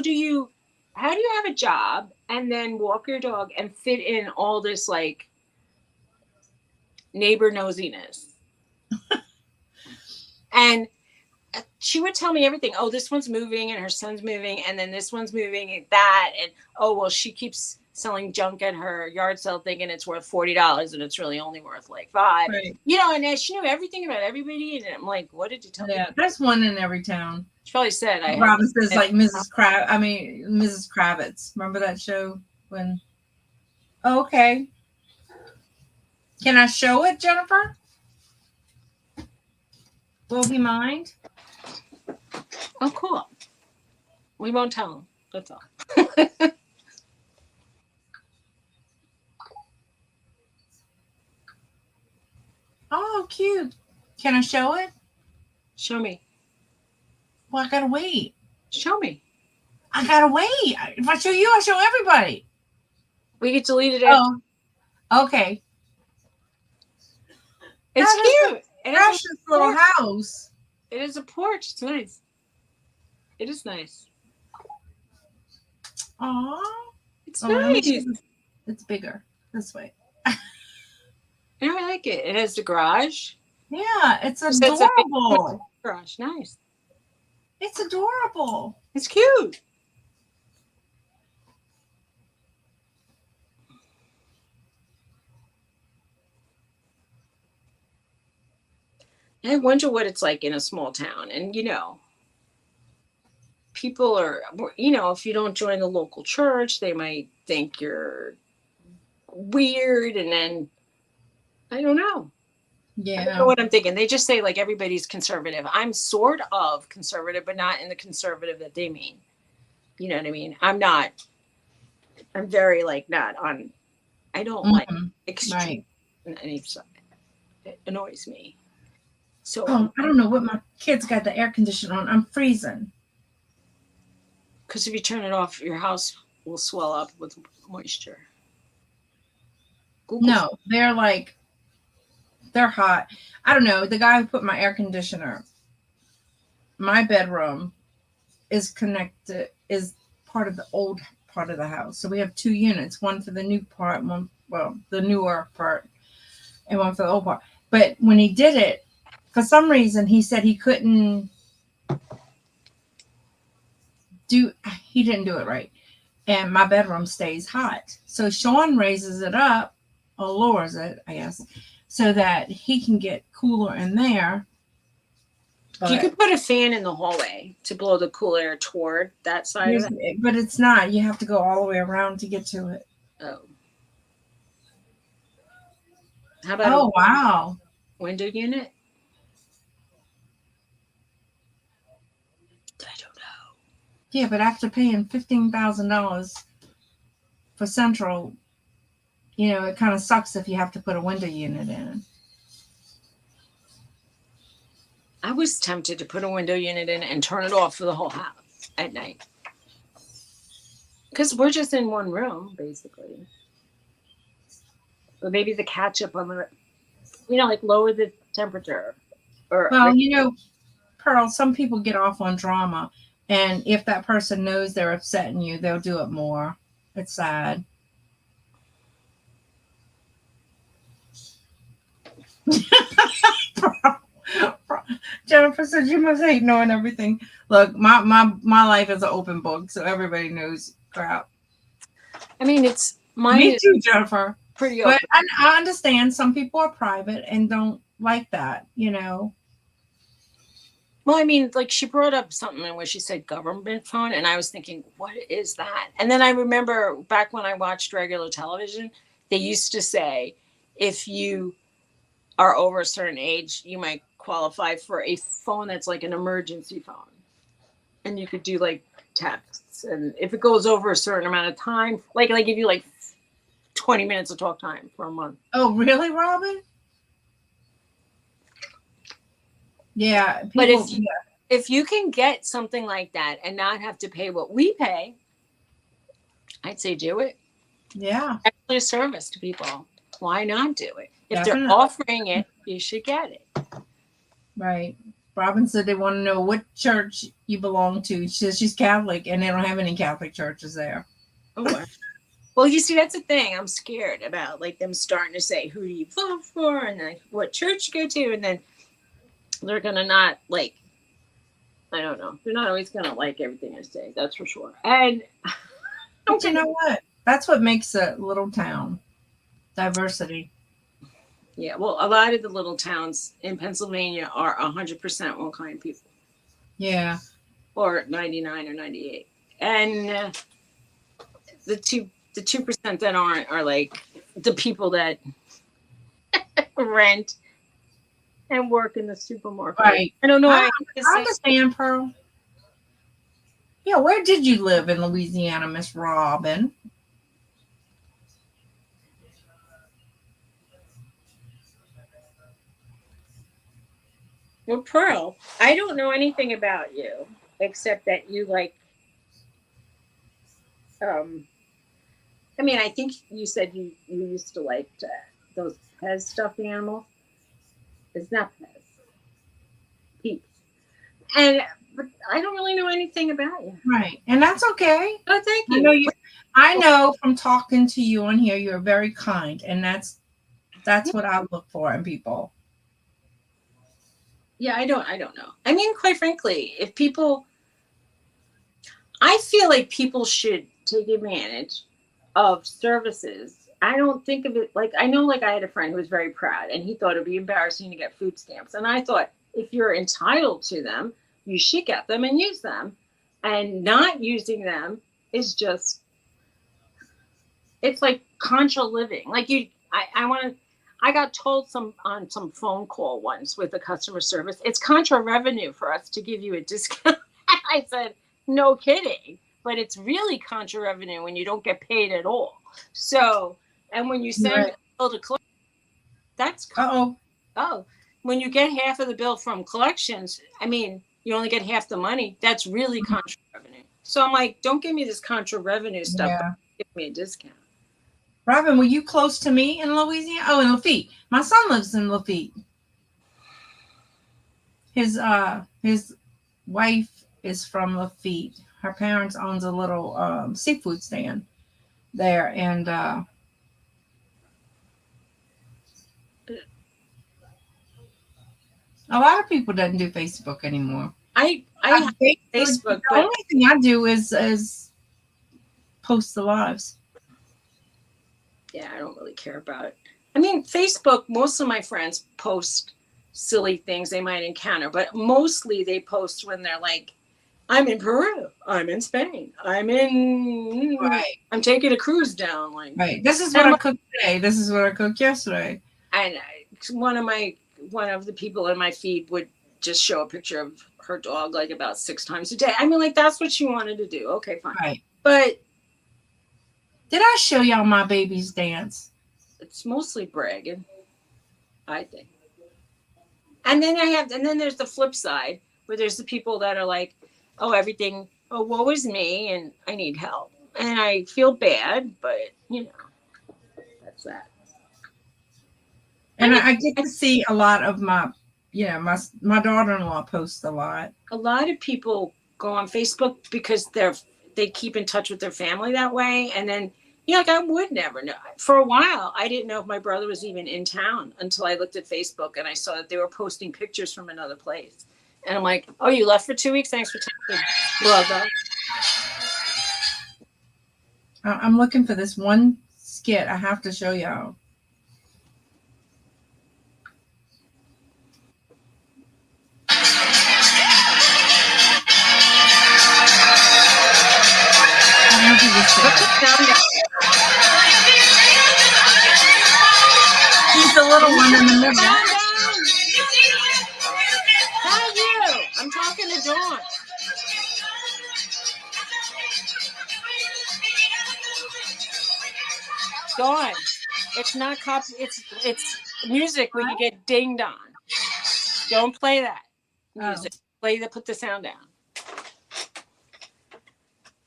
do you how do you have a job and then walk your dog and fit in all this like neighbor nosiness? And she would tell me everything. Oh, this one's moving and her son's moving, and then this one's moving and that, and oh well, she keeps selling junk at her yard sale thinking it's worth $40 and it's really only worth like $5.
Right.
You know, and she knew everything about everybody, and I'm like, what did you tell me?
Yeah, there's one in every town.
She probably said
Robin says like Mrs. Kravitz. Remember that show when? Oh, okay. Can I show it, Jennifer? Will he mind?
Oh, cool. We won't tell him. That's all.
Oh, cute. Can I show it?
Show me.
Well, I gotta wait.
Show me.
I gotta wait. If I show you, I show everybody.
We get deleted.
Oh, okay.
It's cute.
Precious little house.
It is a porch. It's nice. It is nice.
Aw.
It's nice.
It's bigger this way.
I like it. It has the garage.
Yeah, it's adorable.
Garage, nice.
It's adorable.
It's cute. I wonder what it's like in a small town. And, you know, people are, you know, if you don't join the local church, they might think you're weird. And then, I don't know.
Yeah.
I don't know what I'm thinking. They just say, like, everybody's conservative. I'm sort of conservative, but not in the conservative that they mean. You know what I mean? I'm very, like, not on, I don't like extreme on any side. It annoys me. So
I don't know what my kids got the air conditioner on. I'm freezing.
Because if you turn it off, your house will swell up with moisture.
No, they're hot. I don't know. The guy who put my air conditioner, my bedroom is part of the old part of the house. So we have 2 units, one for the new part, the newer part, and one for the old part. But when he did it, for some reason, he said he didn't do it right. And my bedroom stays hot. So Sean raises it up, or lowers it, I guess, so that he can get cooler in there.
You could put a fan in the hallway to blow the cool air toward that side of it.
But it's not. You have to go all the way around to get to it.
Oh. How about
wow.
Window unit? I don't know.
Yeah, but after paying $15,000 for Central, you know, it kind of sucks if you have to put a window unit in.
I was tempted to put a window unit in and turn it off for the whole house at night. Because we're just in one room, basically. But maybe the catch up on the, you know, like lower the temperature.
Well, you know, Pearl, some people get off on drama. And if that person knows they're upsetting you, they'll do it more. It's sad. Jennifer said you must hate knowing everything. Look, my life is an open book, so everybody knows crap.
I mean, it's mine.
Me too, Jennifer.
Pretty open.
But I understand some people are private and don't like that, you know.
Well, I mean, like she brought up something where she said government phone, and I was thinking, what is that? And then I remember back when I watched regular television, they used to say, if you are over a certain age, you might qualify for a phone that's like an emergency phone. And you could do like texts. And if it goes over a certain amount of time, like they give you like 20 minutes of talk time for a month.
Oh, really, Robin? Yeah. People,
but if you can get something like that and not have to pay what we pay, I'd say do it.
Yeah.
Actually a service to people. Why not do it? If
Definitely.
they're offering it, you should get it.
Right. Robin said they want to know what church you belong to. She says she's Catholic, and they don't have any Catholic churches there.
Oh, wow. Well, you see, that's the thing. I'm scared about like them starting to say, who do you vote for? And like what church you go to? And then they're going to not like, I don't know. They're not always going to like everything I say. That's for sure. And
But you know what? That's what makes a little town. Diversity.
Yeah. Well, a lot of the little towns in Pennsylvania are 100% one kind people.
Yeah.
Or 99 or 98. And the 2% that aren't are like the people that rent and work in the supermarket.
Right.
I don't know.
I understand, Pearl. Yeah, where did you live in Louisiana, Miss Robin?
Well, Pearl, I don't know anything about you except that you like. I mean, I think you said you used to like those Pez stuffed animals. It's not Pez, Peeps. And but I don't really know anything about you.
Right, and that's okay.
Oh, thank you.
I know from talking to you on here, you're very kind, and that's what I look for in people.
Yeah, I don't know. I mean, quite frankly, if people, I feel like people should take advantage of services. I don't think of it like, I know, like I had a friend who was very proud and he thought it'd be embarrassing to get food stamps. And I thought, if you're entitled to them, you should get them and use them. And not using them is just, it's like contra living. Like I got told on some phone call once with the customer service, it's contra revenue for us to give you a discount. I said, no kidding. But it's really contra revenue when you don't get paid at all. So, and when you send a bill to collect, that's when you get half of the bill from collections, I mean, you only get half the money. That's really contra revenue. So I'm like, don't give me this contra revenue stuff.
Yeah.
Give me a discount.
Robin, were you close to me in Louisiana? Oh, in Lafitte. My son lives in Lafitte. His wife is from Lafitte. Her parents owns a little seafood stand there, and a lot of people doesn't do Facebook anymore.
I have Facebook.
The only thing I do is post the lives.
Yeah, I don't really care about it. I mean, Facebook, most of my friends post silly things they might encounter, but mostly they post when they're like, I'm in Peru, I'm in Spain, I'm taking a cruise down. Like,
right. This is what I cooked today. This is what I cooked yesterday.
And one of the people in my feed would just show a picture of her dog like about 6 times a day. I mean, like, that's what she wanted to do. Okay, fine.
Right.
But
did I show y'all my baby's dance?
It's mostly bragging, I think. And then there's the flip side where there's the people that are like, woe is me and I need help. And I feel bad, but that's that.
And I get to see a lot of my daughter-in-law posts a lot.
A lot of people go on Facebook because they keep in touch with their family that way. And then, like I would never know. For a while, I didn't know if my brother was even in town until I looked at Facebook and I saw that they were posting pictures from another place. And I'm like, oh, you left for 2 weeks? Thanks for talking. Love.
I'm looking for this one skit. I have to show y'all. He's the little one in the middle.
Not you. I'm talking to Dawn. Dawn, it's not copy. It's music where you get dinged on. Don't play that music. Put the sound down.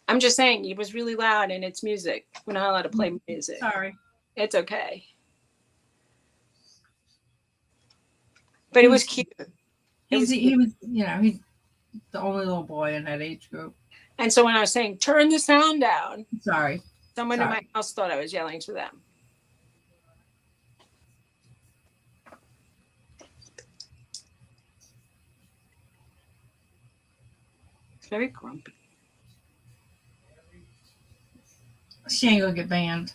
I'm just saying it was really loud and it's music. We're not allowed to play music.
Sorry.
It's okay. But it was cute. It was
he was, he's the only little boy in that age group.
And so when I was saying, turn the sound down,
Sorry.
someone in my house thought I was yelling to them. It's very grumpy.
She ain't gonna get banned.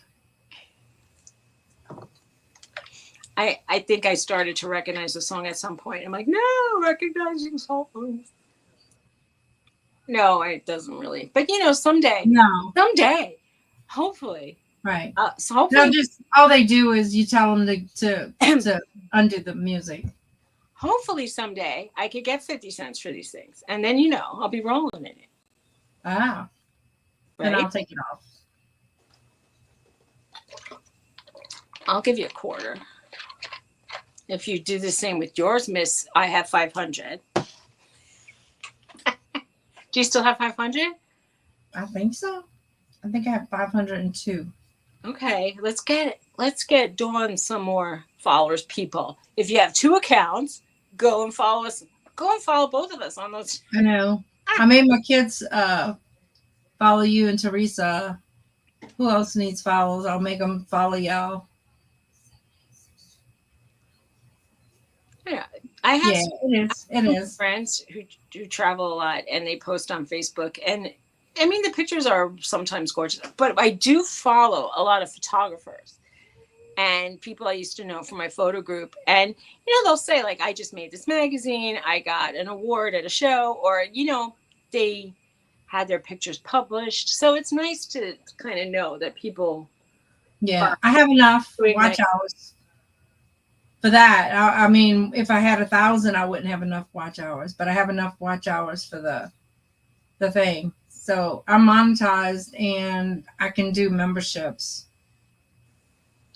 I think I started to recognize the song at some point. I'm like, no, recognizing songs. No, it doesn't really. But someday.
No.
Someday. Hopefully.
Right.
So hopefully.
Just all they do is you tell them to undo the music.
Hopefully someday I could get 50 cents for these things. And then I'll be rolling in it.
Ah. Right? Then I'll take it off.
I'll give you a quarter. If you do the same with yours, miss, I have 500. Do you still have 500?
I think so. I think I have 502.
Okay, let's get Dawn some more followers, people. If you have 2 accounts, go and follow us. Go and follow both of us on those.
I know. I made my kids follow you and Teresa. Who else needs follows? I'll make them follow y'all.
Yeah, I have
it is.
friends who travel a lot and they post on Facebook, and I mean the pictures are sometimes gorgeous, but I do follow a lot of photographers and people I used to know from my photo group, and they'll say like, I just made this magazine, I got an award at a show, or they had their pictures published. So it's nice to kind of know that people
I have enough watch hours for that. I mean, if I had 1,000, I wouldn't have enough watch hours, but I have enough watch hours for the thing. So I'm monetized and I can do memberships.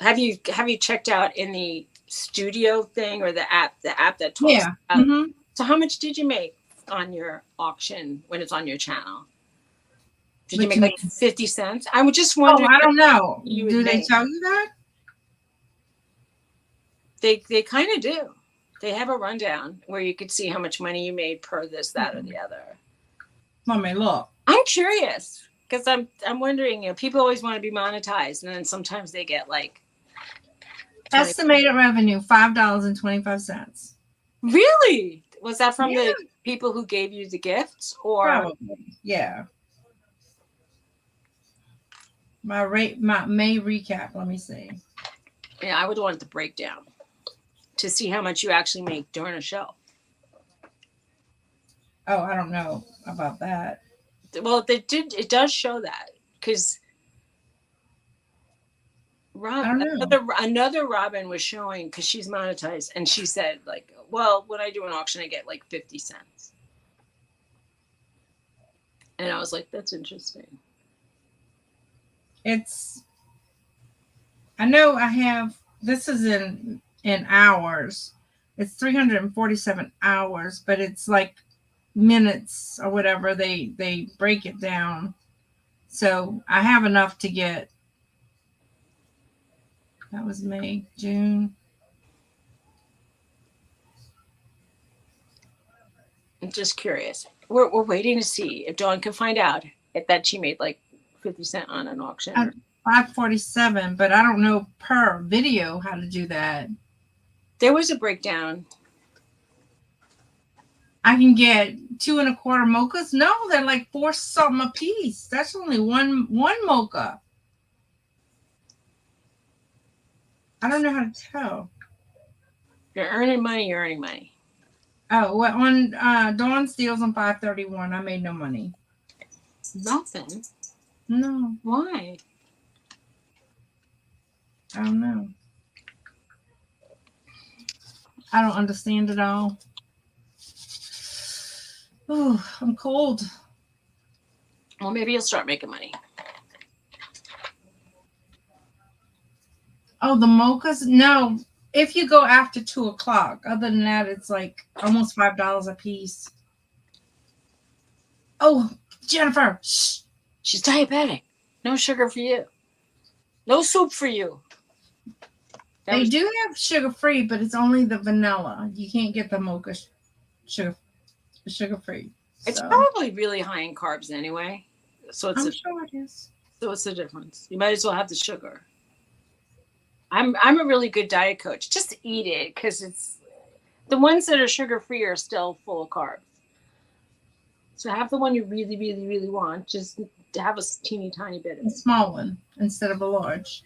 Have you checked out in the studio thing or the app that talks?
Yeah. Mm-hmm.
So how much did you make on your auction when it's on your channel? Did you make like 50 cents? I was just wondering.
Oh, I don't know. Do they tell you that?
They kind of do. They have a rundown where you could see how much money you made per this, that, or the other.
Let me look.
I'm curious because I'm wondering. People always want to be monetized, and then sometimes they get like
estimated revenue $5.25.
Really? Was that from the people who gave you the gifts, or?
Probably. Yeah. My May recap. Let me see.
Yeah, I would want the breakdown to see how much you actually make during a show.
Oh, I don't know about that.
Well, it does show that because another Robin was showing, because she's monetized, and she said like, well, when I do an auction, I get like 50 cents. And I was like, that's interesting.
I know I have, this is in hours. It's 347 hours, but it's like minutes or whatever. They break it down. So I have enough to get, that was May, June.
I'm just curious. We're waiting to see if Dawn can find out that she made like 50 cents on an auction.
547, but I don't know per video how to do that.
There was a breakdown.
I can get 2 1/4 mochas. No, they're like 4 something a piece. That's only one mocha. I don't know how to tell.
You're earning money. You're earning money.
Oh, well, on Dawn Steals on 531, I made no money.
Nothing.
No.
Why?
I don't know. I don't understand it all. Oh, I'm cold.
Well, maybe you'll start making money.
Oh, the mochas? No. If you go after 2 o'clock. Other than that, it's like almost $5 a piece. Oh, Jennifer. Shh.
She's diabetic. No sugar for you. No soup for you.
They do have sugar-free, but it's only the vanilla. You can't get the mocha sugar free.
It's
So
probably really high in carbs anyway. So
I'm sure it is.
so what's the difference? You might as well have the sugar. I'm a really good diet coach. Just eat it because it's the ones that are sugar free are still full of carbs. So have the one you really, really, really want. Just have a teeny tiny bit of
A
it.
small one instead of a large.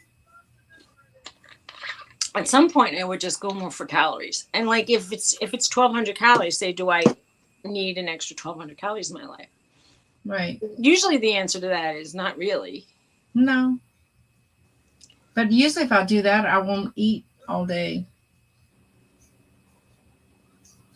At some point, I would just go more for calories. And like if it's 1,200 calories, say, do I need an extra 1,200 calories in my life?
Right.
Usually, the answer to that is not really.
No. But usually, if I do that, I won't eat all day.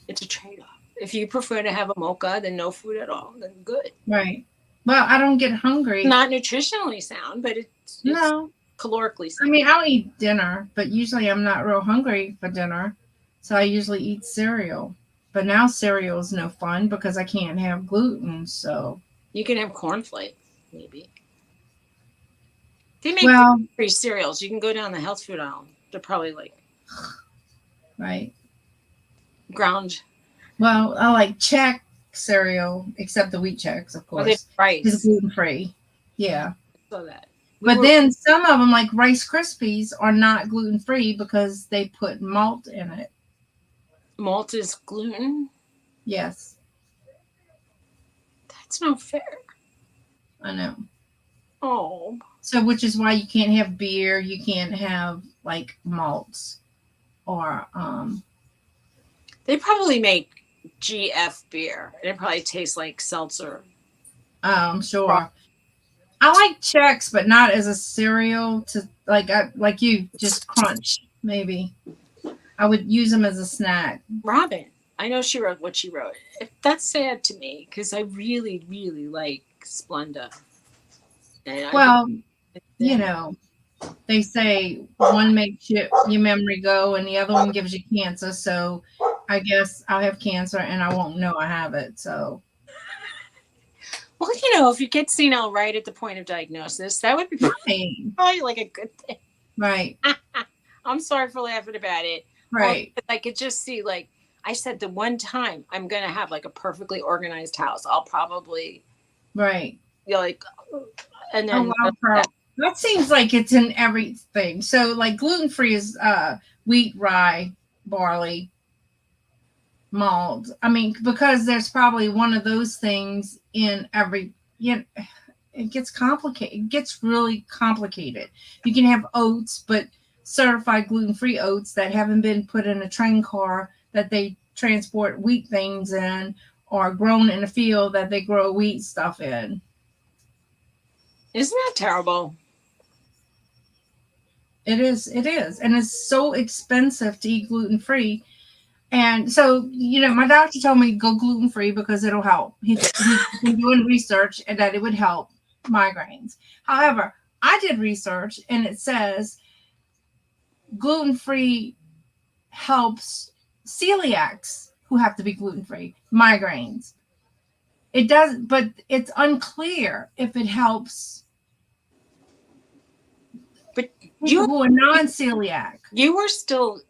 It's a trade-off. If you prefer to have a mocha than no food at all, then good.
Right. Well, I don't get hungry.
Not nutritionally sound, but it's
No.
calorically sound.
I mean, I'll eat dinner, but usually I'm not real hungry for dinner. So I usually eat cereal. But now cereal is no fun because I can't have gluten. So
You can have cornflakes, maybe. They make free cereals. You can go down the health food aisle. They're probably like
right.
ground.
Well, I like Check cereal, except the wheat Checks, of
Are they
course.
rice?
It's gluten free. Yeah.
So that.
But then some of them, like Rice Krispies, are not gluten free because they put malt in it.
Malt is gluten?
Yes.
That's not fair.
I know.
Oh.
So, which is why you can't have beer, you can't have like malts or
They probably make GF beer. It probably tastes like seltzer.
I'm sure. I like Chex, but not as a cereal to like you just crunch maybe. I would use them as a snack.
Robin, I know she wrote what she wrote. That's sad to me because I really, really like Splenda.
Well, you know, they say one makes your memory go and the other one gives you cancer. So I guess I'll have cancer and I won't know I have it. So,
well, if you get senile right at the point of diagnosis, that would be probably like a good thing.
Right.
I'm sorry for laughing about it.
Right.
Well, I could just see, like, I said the one time I'm going to have like a perfectly organized house, I'll probably.
Right.
Like, and then.
Oh, wow, that seems like it's in everything. So, like, gluten-free is wheat, rye, barley, malt. I mean, because there's probably one of those things in every. It gets complicated. It gets really complicated. You can have oats, but certified gluten-free oats that haven't been put in a train car that they transport wheat things in, or grown in a field that they grow wheat stuff in.
Isn't that terrible?
It is. And it's so expensive to eat gluten-free. And so, my doctor told me to go gluten-free because it'll help. He's been doing research and that it would help migraines. However, I did research and it says gluten-free helps celiacs who have to be gluten-free, migraines. It does, but it's unclear if it helps people who are non-celiac.
You were still,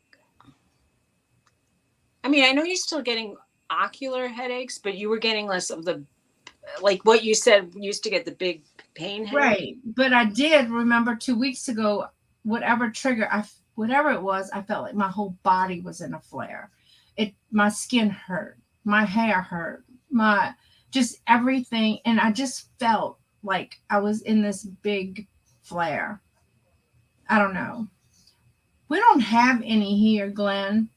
I mean, I know you're still getting ocular headaches, but you were getting less of the, like what you said, used to get the big pain headache.
Right. But I did remember 2 weeks ago, whatever it was, I felt like my whole body was in a flare. My skin hurt, my hair hurt, just everything. And I just felt like I was in this big flare. I don't know. We don't have any here, Glenn.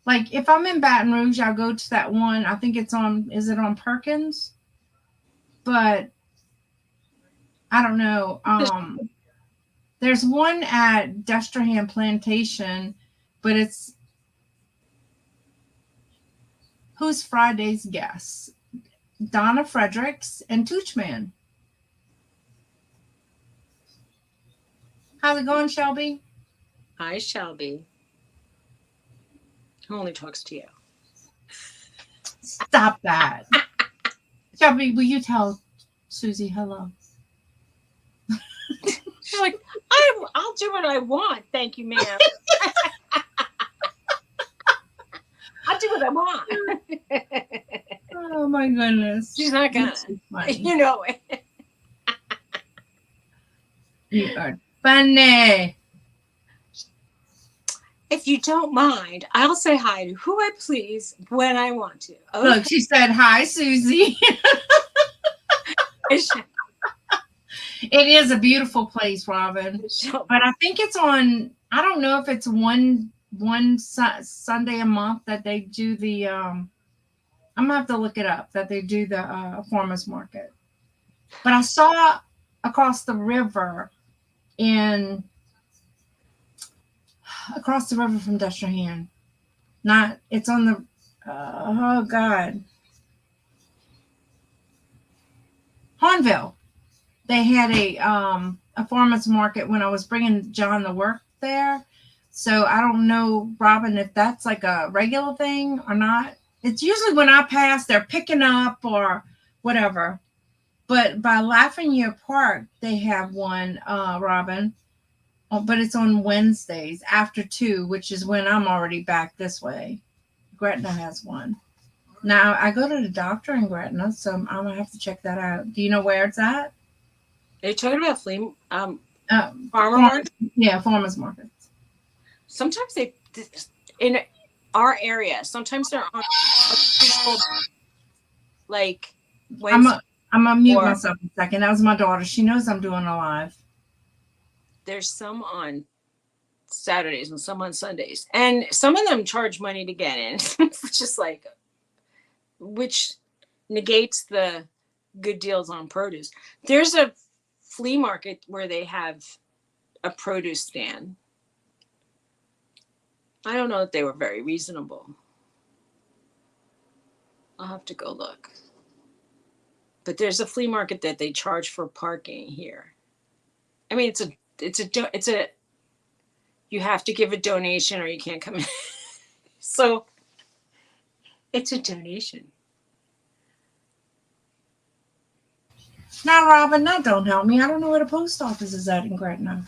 Like if I'm in Baton Rouge, I'll go to that one. I think is it on Perkins? But I don't know. There's one at Destrehan Plantation, but it's who's Friday's guest? Donna Fredericks and Toochman. How's it going, Shelby?
Hi, Shelby. Who only talks to you?
Stop that. Shelby, will you tell Suzy hello?
She's like, I'll do what I want. Thank you, ma'am. I'll do what I want.
Oh my goodness.
She's not gonna.
That's so funny.
You know it.
You are funny.
If you don't mind, I'll say hi to who I please when I want to. Okay.
Look, she said, hi, Suzy. It is a beautiful place, Robin. But I think it's on, I don't know if it's one Sunday a month that they do the, I'm going to have to look it up, that they do the farmer's market. But I saw across the river across the river from Destrehan. It's on the, oh God. Hornville. They had a farmer's market when I was bringing John to work there. So I don't know, Robin, if that's like a regular thing or not. It's usually when I pass, they're picking up or whatever. But by Lafayette Park, they have one, Robin. But it's on Wednesdays after 2, which is when I'm already back this way. Gretna has one. Now, I go to the doctor in Gretna, so I'm going to have to check that out. Do you know where it's at?
Are you talking about farmer market?
Yeah, farmers markets.
Sometimes they, in our area, sometimes they're on like Wednesday.
I'm going to mute myself a second. That was my daughter. She knows I'm doing a live.
There's some on Saturdays and some on Sundays. And some of them charge money to get in, which negates the good deals on produce. There's a flea market where they have a produce stand. I don't know if they were very reasonable. I'll have to go look. But there's a flea market that they charge for parking here. I mean, it's a you have to give a donation or you can't come in. So it's a donation.
Now, Robin, that don't help me. I don't know where the post office is at in Gretna.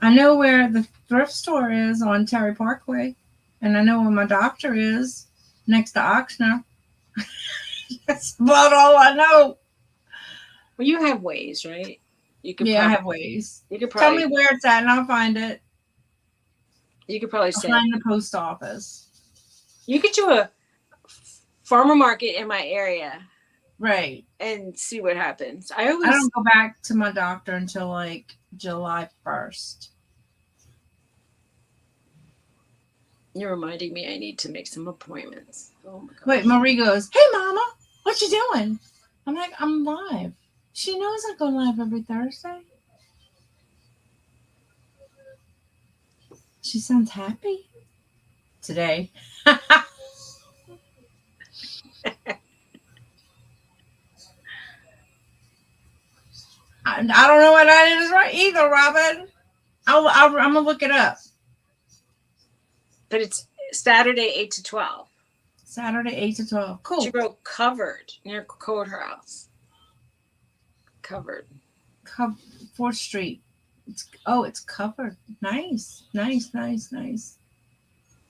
I know where the thrift store is on Terry Parkway, and I know where my doctor is next to Oxnard. That's about all I know.
Well, you have ways, right? You could
I have ways.
You could
tell me where it's at, and I'll find it.
You could probably say
find the post office.
You could do a farmer market in my area,
right,
and see what happens. I
don't go back to my doctor until like July 1st.
You're reminding me I need to make some appointments. Oh my God.
Wait, Marie goes, hey, Mama, what you doing? I'm like, I'm live. She knows I go live every Thursday. She sounds happy today. I don't know what that is right either, Robin. I'm going to look it up.
But it's Saturday, 8 to 12.
Saturday, 8 to 12. Cool.
She wrote covered near Courthouse. Covered.
4th Street. It's covered. Nice.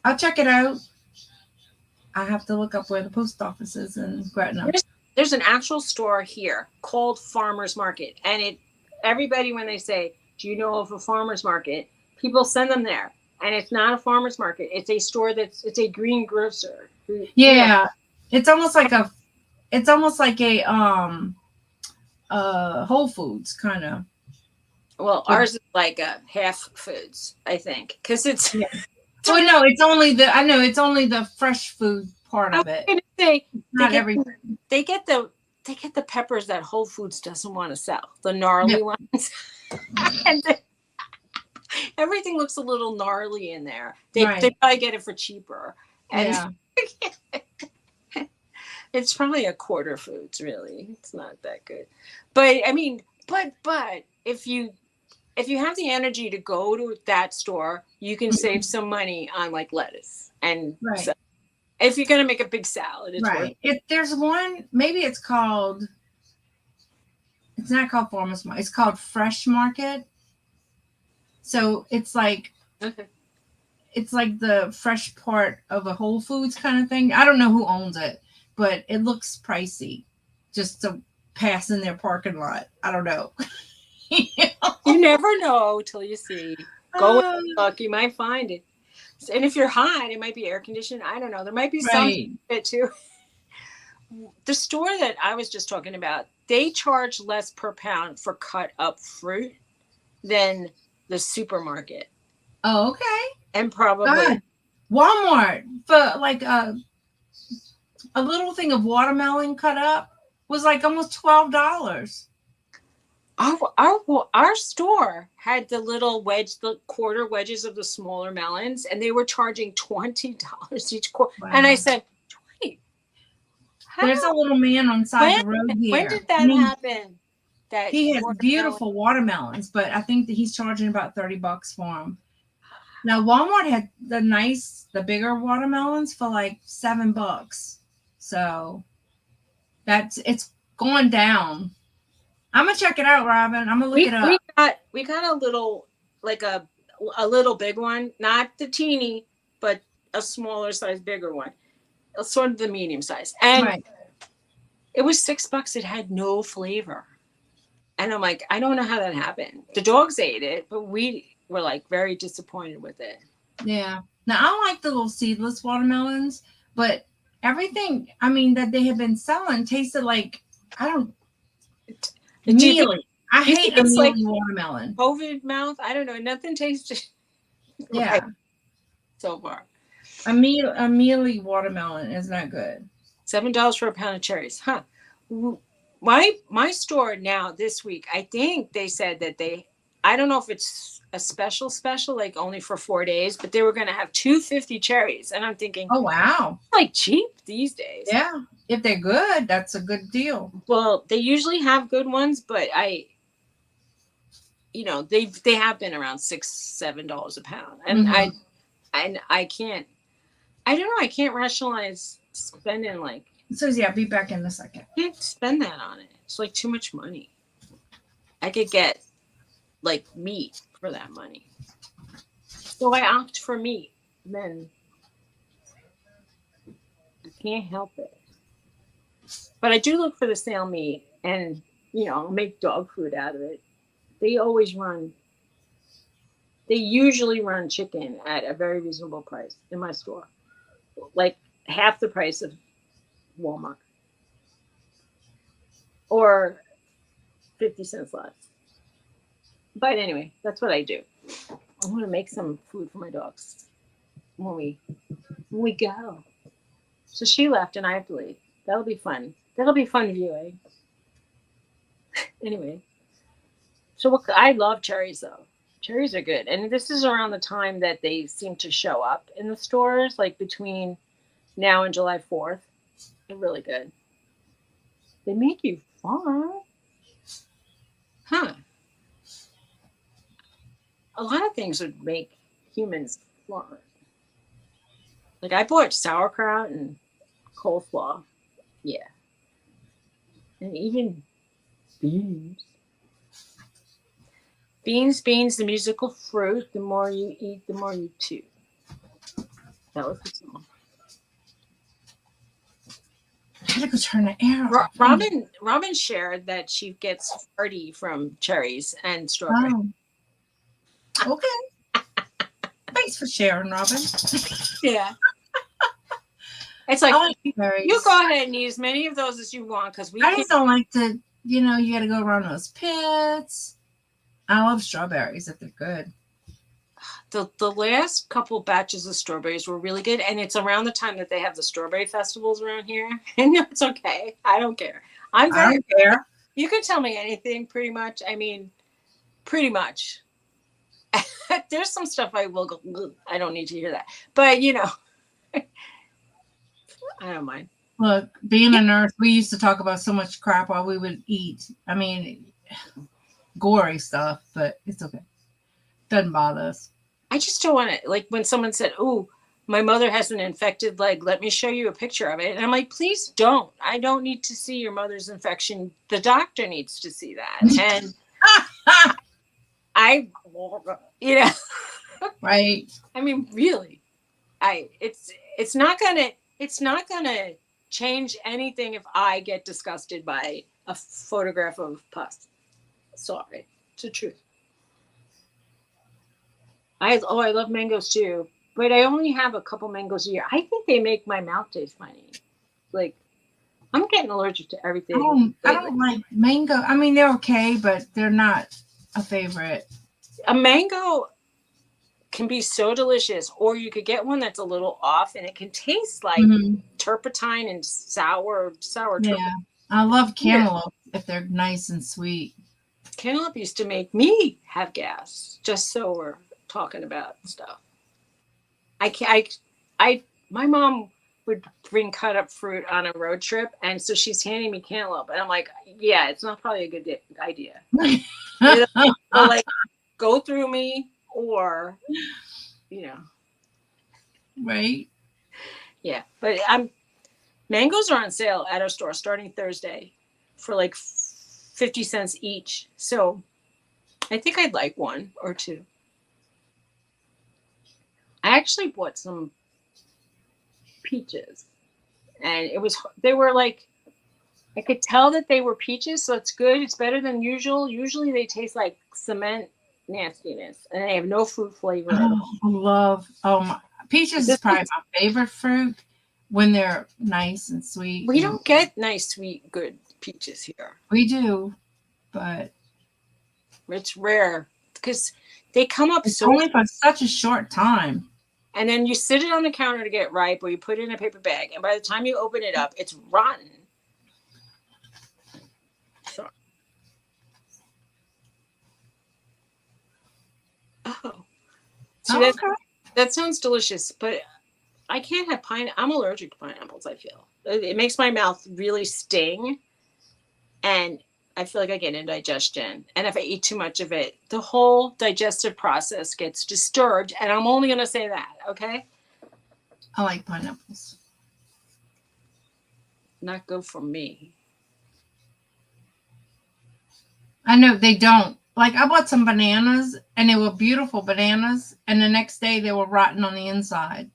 I'll check it out. I have to look up where the post office is in Gretna.
There's an actual store here called Farmers Market. And everybody, when they say, do you know of a farmer's market? People send them there. And it's not a farmer's market. It's a store it's a green grocer.
Yeah. It's almost like a Whole Foods kind of.
Well, ours is like a half foods, I think. Because it's
well, no, it's only the fresh food part of it.
I was gonna say
not everything.
They get the peppers that Whole Foods doesn't want to sell, the gnarly ones. And everything looks a little gnarly in there. They probably get it for cheaper. And it's probably a quarter foods, really. It's not that good. But I mean, but if you have the energy to go to that store, you can save some money on like lettuce and so, if you're gonna make a big salad, it's worth it.
There's one, maybe it's not called Farmers Market, it's called Fresh Market. So it's like it's like the fresh part of a Whole Foods kind of thing. I don't know who owns it, but it looks pricey just to pass in their parking lot. I don't know.
You never know till you see. Go
Uh,
and look, you might find it. And if you're hot, it might be air conditioned. I don't know. There might be some
right.
bit too. The store that I was just talking about, they charge less per pound for cut up fruit than the supermarket.
Oh, okay.
And probably
God. Walmart for like a little thing of watermelon cut up was like almost $12.
our store had the little wedge, the quarter wedges of the smaller melons, and they were charging $20 each quarter.
Wow.
And I said, 20.
There's a little man on side the road here.
When did that happen? That
he has
watermelon?
beautiful watermelons, but I think that he's charging about $30 for them. Now Walmart had the bigger watermelons for like $7. So it's going down. I'm gonna check it out, Robin. I'm gonna look it up.
We got a little, like a little big one, not the teeny, but a smaller size, bigger one, sort of the medium size, and
right.
It was $6. It had no flavor, and I'm like, I don't know how that happened. The dogs ate it, but we were like very disappointed with it.
Yeah. Now I like the little seedless watermelons, but everything that they have been selling tasted like mealy. I hate a mealy watermelon.
COVID mouth. I don't know. Nothing tasted.
Yeah.
Right so far.
A mealy watermelon is not good.
$7 for a pound of cherries, huh? My store now this week, I think they said that I don't know if it's a special, like only for 4 days, but they were going to have 250 cherries, and I'm thinking,
oh wow,
like cheap these days.
Yeah, if they're good, that's a good deal.
Well, they usually have good ones, but they have been around $6-7 a pound, and I can't. I don't know. I can't rationalize spending like.
Suzy, I'll be back in a second.
I can't spend that on it. It's like too much money. I could get like meat for that money. So I opt for meat. Then I can't help it. But I do look for the sale meat, and I'll make dog food out of it. They usually run chicken at a very reasonable price in my store. Like half the price of Walmart. Or 50 cents less. But anyway, that's what I do. I'm going to make some food for my dogs when we go. So she left and I have to leave. That'll be fun. That'll be fun viewing. Anyway. So I love cherries though. Cherries are good. And this is around the time that they seem to show up in the stores, like between now and July 4th. They're really good. They make you fun. Huh. A lot of things would make humans fun. Like I bought sauerkraut and coleslaw. Yeah. And even beans. Beans, the musical fruit. The more you eat, the more you chew. That was the song.
I had to go turn the air off.
Robin shared that she gets farty from cherries and strawberries.
Oh. Okay. Thanks for sharing, Robin.
Yeah. It's like you
cherries.
Go ahead and eat as many of those as you want because
I just don't like to, you got to go around those pits. I love strawberries if they're good.
The last couple batches of strawberries were really good, and it's around the time that they have the strawberry festivals around here. And it's okay. I don't care. I don't
care.
You can tell me anything, pretty much. I mean, pretty much. There's some stuff I will go. I don't need to hear that, but I don't mind.
Look, being a nurse, we used to talk about so much crap while we would eat. I mean, gory stuff, but it's okay. Doesn't bother us.
I just don't want to, like when someone said, "Oh, my mother has an infected leg. Let me show you a picture of it." And I'm like, please don't. I don't need to see your mother's infection. The doctor needs to see that. And
Right.
I mean, really, it's not gonna change anything if I get disgusted by a photograph of pus. Sorry, it's the truth. I love mangoes too, but I only have a couple mangoes a year. I think they make my mouth taste funny. Like I'm getting allergic to everything.
I don't like mango. I mean, they're okay, but they're not a favorite.
A mango can be so delicious, or you could get one that's a little off, and it can taste like turpentine and sour
Yeah,
turpentine.
I love cantaloupe if they're nice and sweet.
Cantaloupe used to make me have gas. Just so we're talking about stuff. My mom would bring cut up fruit on a road trip, and so she's handing me cantaloupe, and I'm like, yeah, it's not probably a good idea. It'll, like go through me, or
right.
Yeah, but mangoes are on sale at our store starting Thursday for like 50 cents each. So I think I'd like one or two. I actually bought some peaches, and they were like, I could tell that they were peaches, so it's good. It's better than usual. Usually they taste like cement nastiness, and they have no fruit flavor at all.
Peaches is probably my favorite fruit when they're nice and sweet.
We don't get nice, sweet, good peaches here.
We do, but
it's rare because they come up
only for such a short time.
And then you sit it on the counter to get ripe, or you put it in a paper bag, and by the time you open it up, it's rotten. So. Oh. So that sounds delicious, but I can't have I'm allergic to pineapples, I feel. It makes my mouth really sting, and I feel like I get indigestion. And if I eat too much of it, the whole digestive process gets disturbed, and I'm only going to say that, okay?
I like pineapples.
Not good for me.
I know they don't. Like, I bought some bananas, and they were beautiful bananas, and the next day they were rotten on the inside.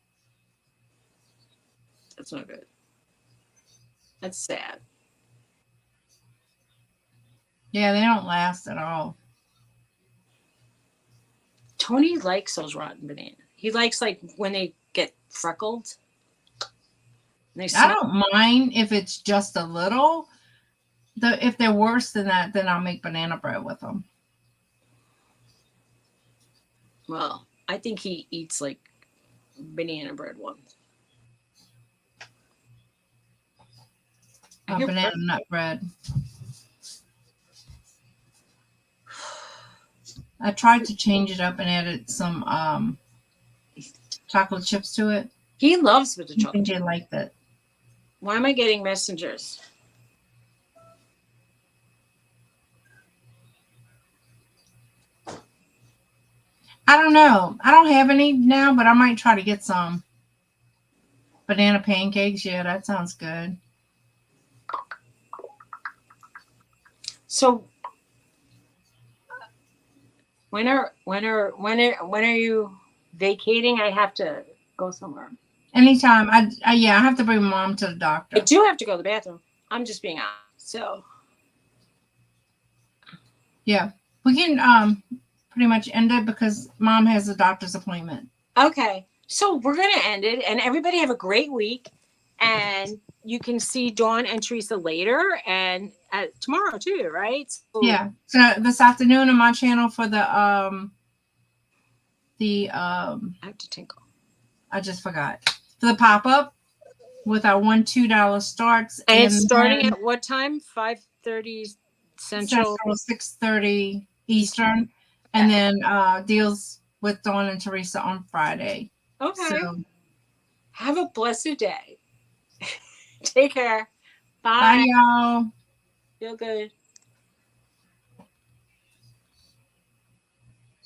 That's not good. That's sad.
Yeah, they don't last at all.
Tony likes those rotten bananas. He likes, like, when they get freckled.
I don't mind if it's just a little. If they're worse than that, then I'll make banana bread with them.
Well, I think he eats, like, banana bread ones.
Banana nut bread. I tried to change it up and added some chocolate chips to it.
He loves with the chocolate.
I think they liked it.
Why am I getting messengers?
I don't know. I don't have any now, but I might try to get some. Banana pancakes. Yeah, that sounds good.
So when are you vacating? I have to go somewhere.
Anytime. I have to bring Mom to the doctor.
I do have to go to the bathroom. I'm just being honest. So
yeah, we can pretty much end it because Mom has a doctor's appointment.
Okay, so we're gonna end it, and everybody have a great week. And you can see Dawn and Teresa later, and tomorrow too, right? So,
yeah. So this afternoon on my channel for the I
have to tinkle.
I just forgot. For the pop-up with our $1-2 starts.
And it's starting at what time? 5:30 Central.
6:30 Eastern. And then deals with Dawn and Teresa on Friday.
Okay.
So
have a blessed day. Take care.
Bye, y'all.
Feel good.